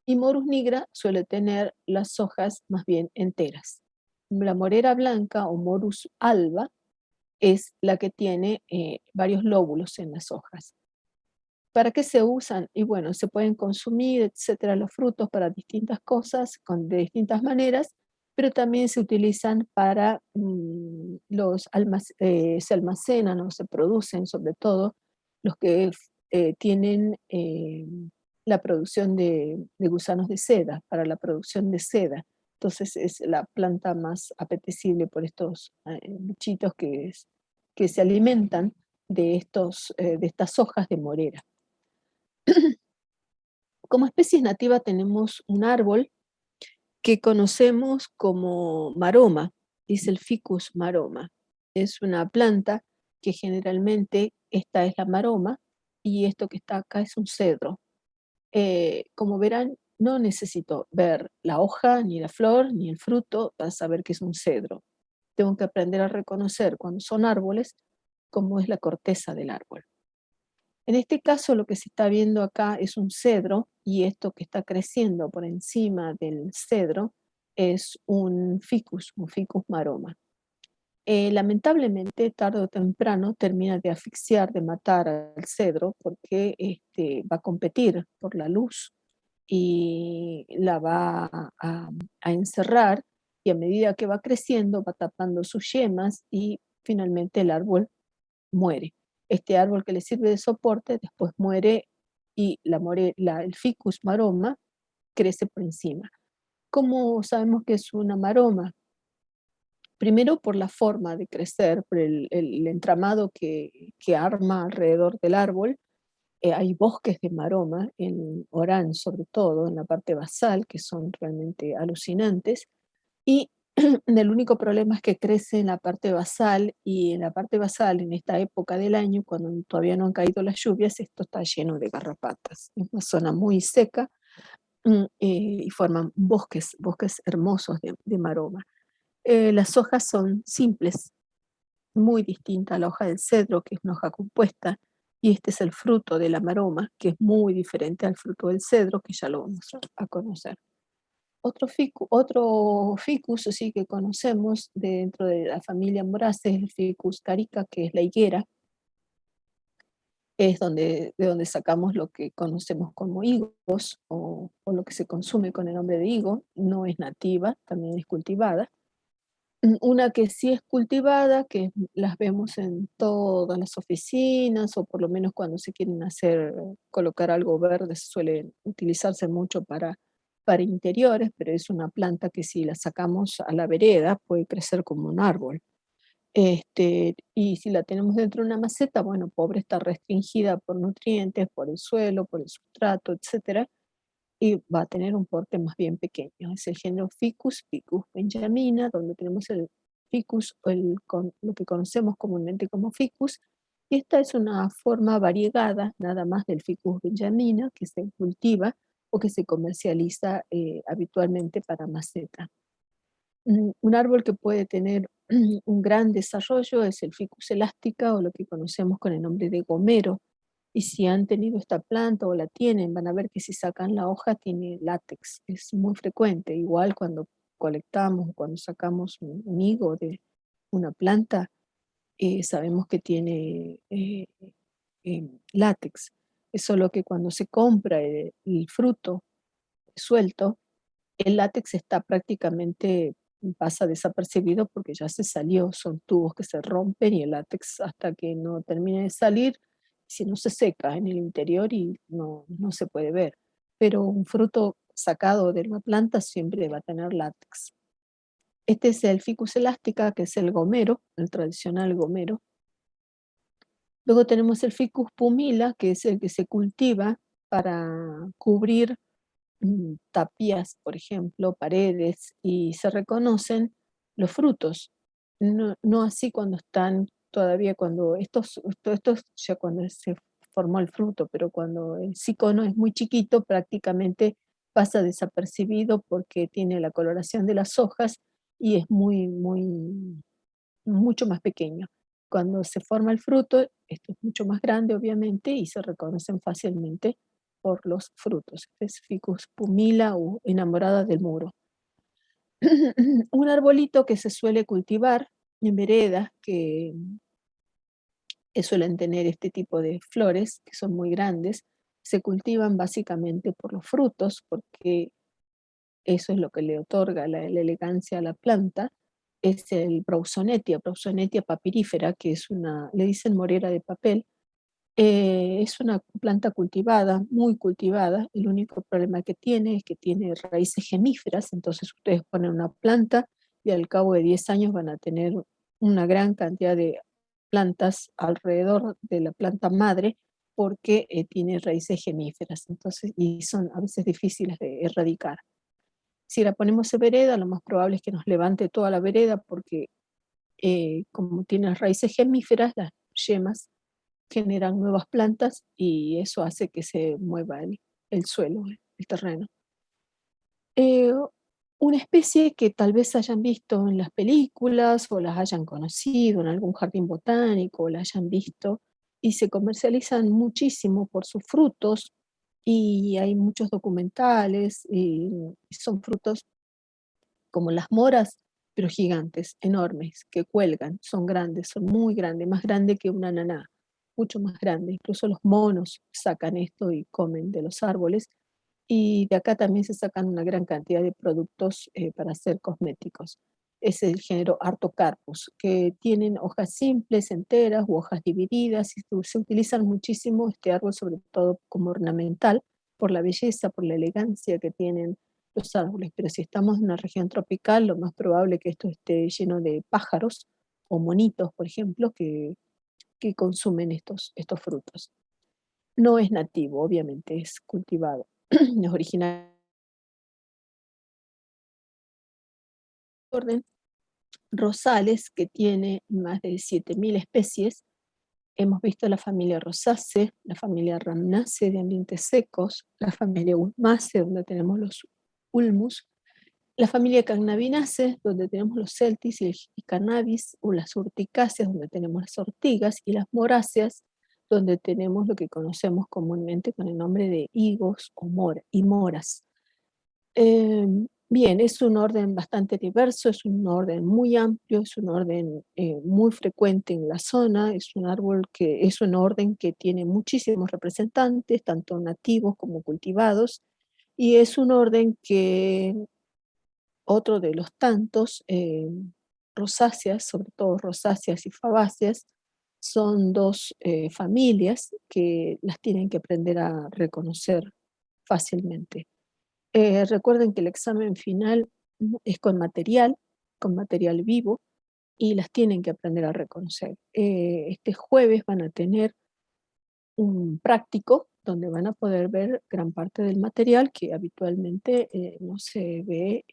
A: Y Morus nigra suele tener las hojas más bien enteras. La morera blanca o Morus alba es la que tiene varios lóbulos en las hojas. ¿Para qué se usan? Y bueno, se pueden consumir, etcétera, los frutos para distintas cosas, de distintas maneras, pero también se utilizan para se almacenan o se producen, sobre todo los que tienen la producción de gusanos de seda, para la producción de seda. Entonces es la planta más apetecible por estos bichitos que se alimentan de estas hojas de morera. Como especies nativas tenemos un árbol que conocemos como maroma, es el Ficus maroma. Es una planta que generalmente esta es la maroma y esto que está acá es un cedro. Como verán, no necesito ver la hoja, ni la flor, ni el fruto para saber que es un cedro. Tengo que aprender a reconocer cuando son árboles cómo es la corteza del árbol. En este caso lo que se está viendo acá es un cedro, y esto que está creciendo por encima del cedro es un ficus maroma. Lamentablemente, tarde o temprano termina de asfixiar, de matar al cedro, porque va a competir por la luz y la va a encerrar, y a medida que va creciendo va tapando sus yemas y finalmente el árbol muere. Este árbol que le sirve de soporte después muere, y el ficus maroma crece por encima. ¿Cómo sabemos que es una maroma? Primero por la forma de crecer, por el entramado que arma alrededor del árbol. Hay bosques de maroma, en Orán sobre todo, en la parte basal, que son realmente alucinantes, y el único problema es que crece en la parte basal, y en la parte basal, en esta época del año, cuando todavía no han caído las lluvias, esto está lleno de garrapatas. Es una zona muy seca, y forman bosques hermosos de maroma. Las hojas son simples, muy distinta a la hoja del cedro, que es una hoja compuesta, y este es el fruto de la maroma, que es muy diferente al fruto del cedro, que ya lo vamos a conocer. Otro ficus sí que conocemos dentro de la familia Moraceae es el Ficus carica, que es la higuera. Es de donde sacamos lo que conocemos como higos, o lo que se consume con el nombre de higo. No es nativa, también es cultivada. Una que sí es cultivada, que las vemos en todas las oficinas, o por lo menos cuando se quieren colocar algo verde, suele utilizarse mucho para interiores, pero es una planta que si la sacamos a la vereda puede crecer como un árbol. Y si la tenemos dentro de una maceta, bueno, pobre, está restringida por nutrientes, por el suelo, por el sustrato, etcétera, y va a tener un porte más bien pequeño. Es el género Ficus benjamina, donde tenemos el ficus, lo que conocemos comúnmente como ficus, y esta es una forma variegada nada más del Ficus benjamina, que se cultiva o que se comercializa habitualmente para maceta. Un árbol que puede tener un gran desarrollo es el Ficus elástica o lo que conocemos con el nombre de gomero. Y si han tenido esta planta o la tienen, van a ver que si sacan la hoja tiene látex. Es muy frecuente. Igual cuando colectamos, cuando sacamos un higo de una planta, sabemos que tiene látex. Es solo que cuando se compra el fruto suelto, el látex está prácticamente, pasa desapercibido porque ya se salió, son tubos que se rompen y el látex hasta que no termine de salir, si no se seca en el interior y no se puede ver. Pero un fruto sacado de una planta siempre va a tener látex. Este es el Ficus elástica, que es el gomero, el tradicional gomero. Luego tenemos el Ficus pumila, que es el que se cultiva para cubrir tapias, por ejemplo, paredes, y se reconocen los frutos. No así cuando están todavía, cuando estos ya cuando se formó el fruto, pero cuando el cicono es muy chiquito, prácticamente pasa desapercibido porque tiene la coloración de las hojas y es mucho más pequeño. Cuando se forma el fruto, esto es mucho más grande, obviamente, y se reconocen fácilmente por los frutos. Este es Ficus pumila o enamorada del muro. Un arbolito que se suele cultivar en veredas que suelen tener este tipo de flores, que son muy grandes, se cultivan básicamente por los frutos, porque eso es lo que le otorga la elegancia a la planta, es el Browsonetia papirífera, que es una, le dicen morera de papel. Es una planta cultivada, muy cultivada. El único problema que tiene es que tiene raíces gemíferas, entonces ustedes ponen una planta y al cabo de 10 años van a tener una gran cantidad de plantas alrededor de la planta madre porque tiene raíces gemíferas, entonces, y son a veces difíciles de erradicar. Si la ponemos en vereda, lo más probable es que nos levante toda la vereda porque como tiene raíces gemíferas, las yemas generan nuevas plantas y eso hace que se mueva el suelo, el terreno. Eh, una especie que tal vez hayan visto en las películas o las hayan conocido en algún jardín botánico o la hayan visto y se comercializan muchísimo por sus frutos y hay muchos documentales y son frutos como las moras, pero gigantes, enormes, que cuelgan, son grandes, son muy grandes, más grandes que una ananá, mucho más grande. Incluso los monos sacan esto y comen de los árboles. Y de acá también se sacan una gran cantidad de productos para hacer cosméticos. Es el género Artocarpus, que tienen hojas simples, enteras u hojas divididas, y se utilizan muchísimo este árbol, sobre todo como ornamental, por la belleza, por la elegancia que tienen los árboles. Pero si estamos en una región tropical, lo más probable es que esto esté lleno de pájaros o monitos, por ejemplo, que consumen estos frutos. No es nativo, obviamente, es cultivado. Es original orden Rosales, que tiene más de 7.000 especies. Hemos visto la familia Rosaceae, la familia Rhamnaceae de ambientes secos, la familia Ulmaceae, donde tenemos los ulmus, la familia Cannabinaceae, donde tenemos los celtis y cannabis, o las urticáceas, donde tenemos las ortigas, y las moráceas, donde tenemos lo que conocemos comúnmente con el nombre de higos y moras. Bien, es un orden bastante diverso, es un orden muy amplio, es un orden muy frecuente en la zona, es un árbol que es un orden que tiene muchísimos representantes, tanto nativos como cultivados, y es un orden que otro de los tantos, rosáceas, sobre todo rosáceas y fabáceas, son dos familias que las tienen que aprender a reconocer fácilmente. Recuerden que el examen final es con material vivo, y las tienen que aprender a reconocer. Este jueves van a tener un práctico donde van a poder ver gran parte del material que habitualmente no se ve,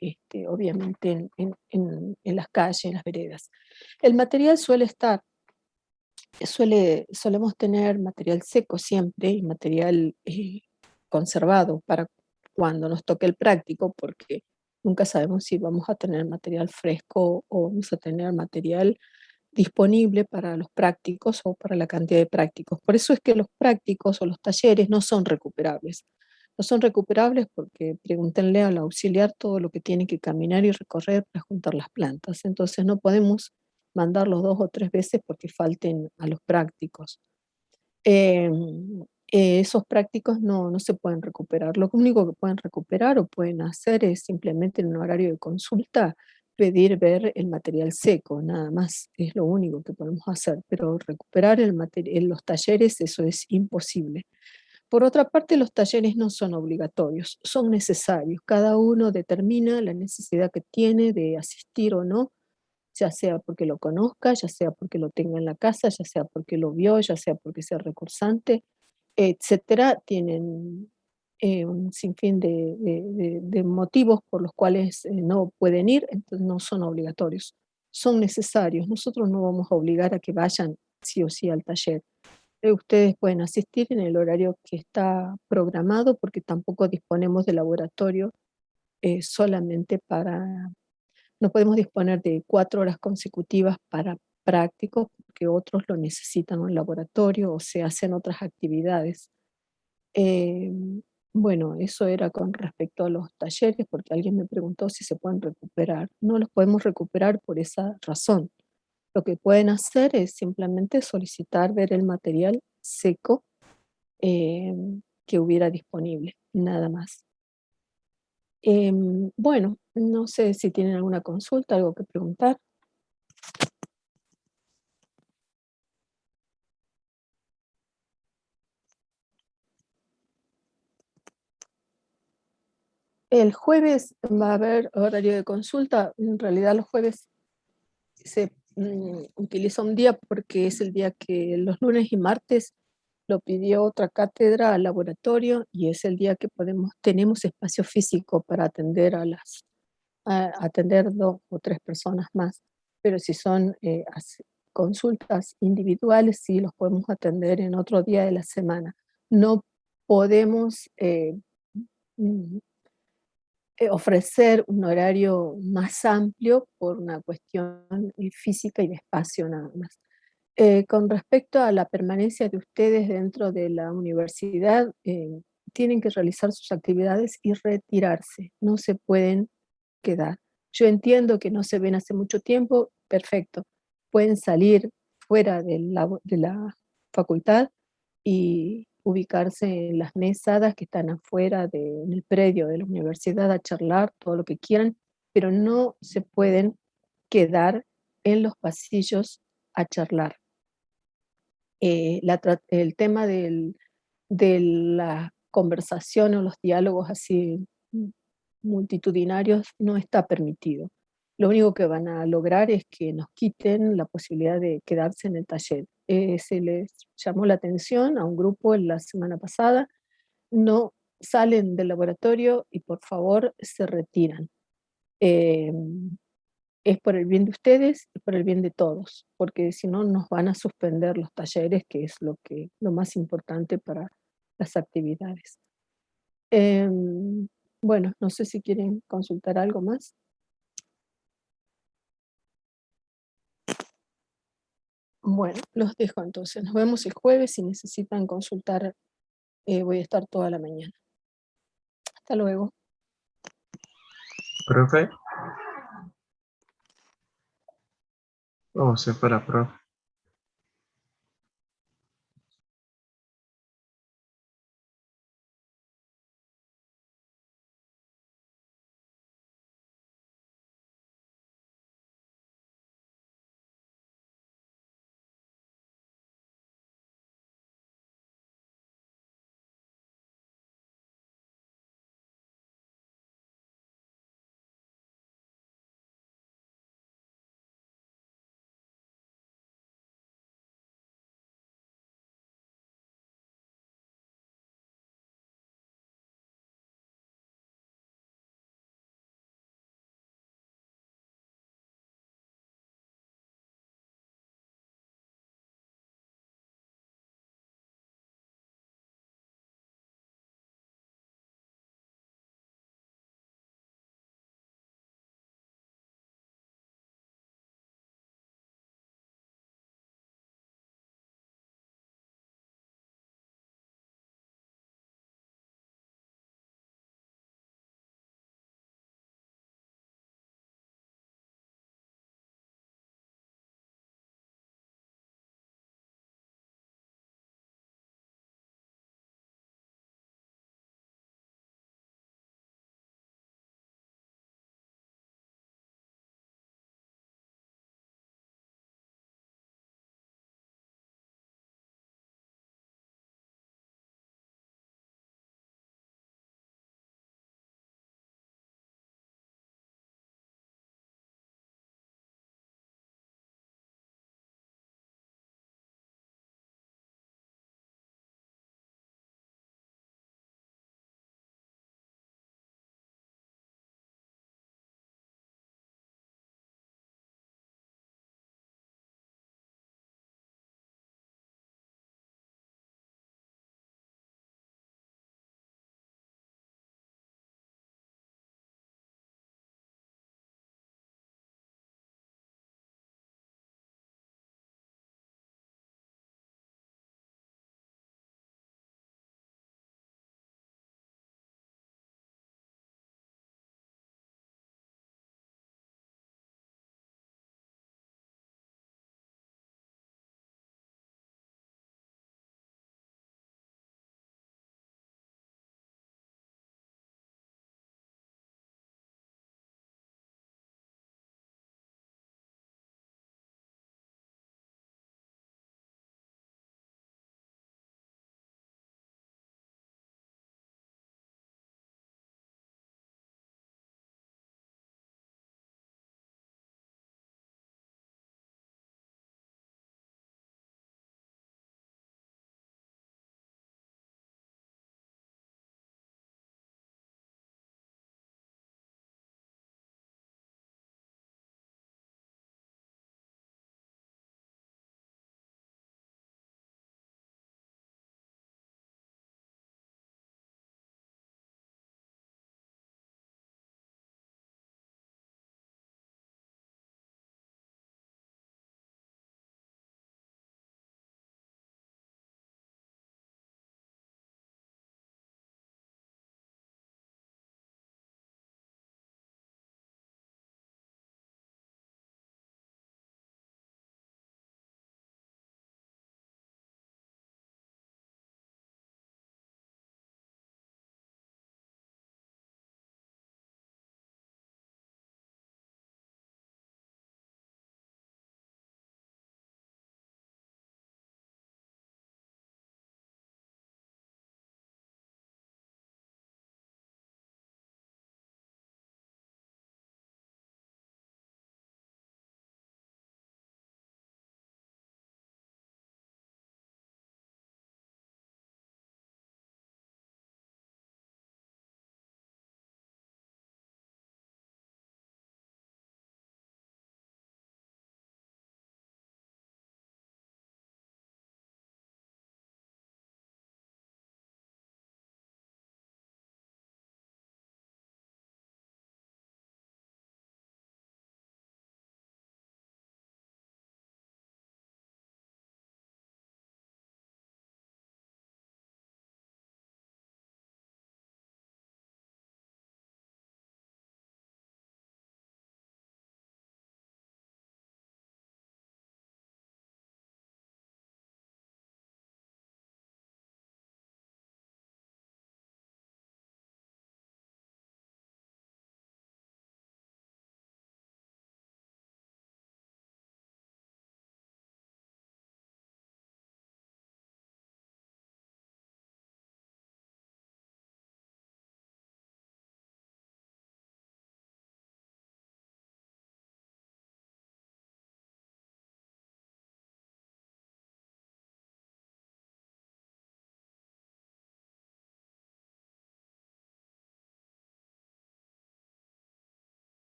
A: obviamente, en las calles, en las veredas. El material solemos tener material seco siempre y material conservado para cuando nos toque el práctico, porque nunca sabemos si vamos a tener material fresco o vamos a tener material disponible para los prácticos o para la cantidad de prácticos. Por eso es que los prácticos o los talleres no son recuperables. No son recuperables porque pregúntenle al auxiliar todo lo que tiene que caminar y recorrer para juntar las plantas. Entonces no podemos mandarlos 2 o 3 veces porque falten a los prácticos. Esos prácticos no se pueden recuperar. Lo único que pueden recuperar o pueden hacer es simplemente en un horario de consulta pedir ver el material seco, nada más, es lo único que podemos hacer, pero recuperar los talleres, eso es imposible. Por otra parte, los talleres no son obligatorios, son necesarios. Cada uno determina la necesidad que tiene de asistir o no, ya sea porque lo conozca, ya sea porque lo tenga en la casa, ya sea porque lo vio, ya sea porque sea recursante, etcétera. Tienen un sinfín de motivos por los cuales no pueden ir, entonces no son obligatorios, son necesarios. Nosotros no vamos a obligar a que vayan sí o sí al taller. Ustedes pueden asistir en el horario que está programado porque tampoco disponemos de laboratorio solamente para, no podemos disponer de 4 horas consecutivas para prácticos porque otros lo necesitan en un laboratorio o se hacen otras actividades. Bueno, eso era con respecto a los talleres, porque alguien me preguntó si se pueden recuperar. No los podemos recuperar por esa razón. Lo que pueden hacer es simplemente solicitar ver el material seco que hubiera disponible, nada más. Bueno, no sé si tienen alguna consulta, algo que preguntar. El jueves va a haber horario de consulta. En realidad los jueves se utiliza un día porque es el día que los lunes y martes lo pidió otra cátedra al laboratorio y es el día que tenemos espacio físico para atender atender 2 o 3 personas más. Pero si son consultas individuales, sí los podemos atender en otro día de la semana. No podemos mm, ofrecer un horario más amplio por una cuestión física y de espacio nada más. Con respecto a la permanencia de ustedes dentro de la universidad, tienen que realizar sus actividades y retirarse, no se pueden quedar. Yo entiendo que no se ven hace mucho tiempo, perfecto. Pueden salir fuera de la facultad y ubicarse en las mesadas que están afuera en el predio de la universidad a charlar todo lo que quieran, pero no se pueden quedar en los pasillos a charlar. El tema de la conversación o los diálogos así multitudinarios no está permitido. Lo único que van a lograr es que nos quiten la posibilidad de quedarse en el taller. Se les llamó la atención a un grupo la semana pasada, no salen del laboratorio y por favor se retiran. Eh, es por el bien de ustedes y por el bien de todos, porque si no nos van a suspender los talleres, que es lo más importante para las actividades. Bueno, no sé si quieren consultar algo más. Bueno, los dejo entonces. Nos vemos el jueves. Si necesitan consultar, voy a estar toda la mañana. Hasta luego.
B: Profe, vamos a para profe.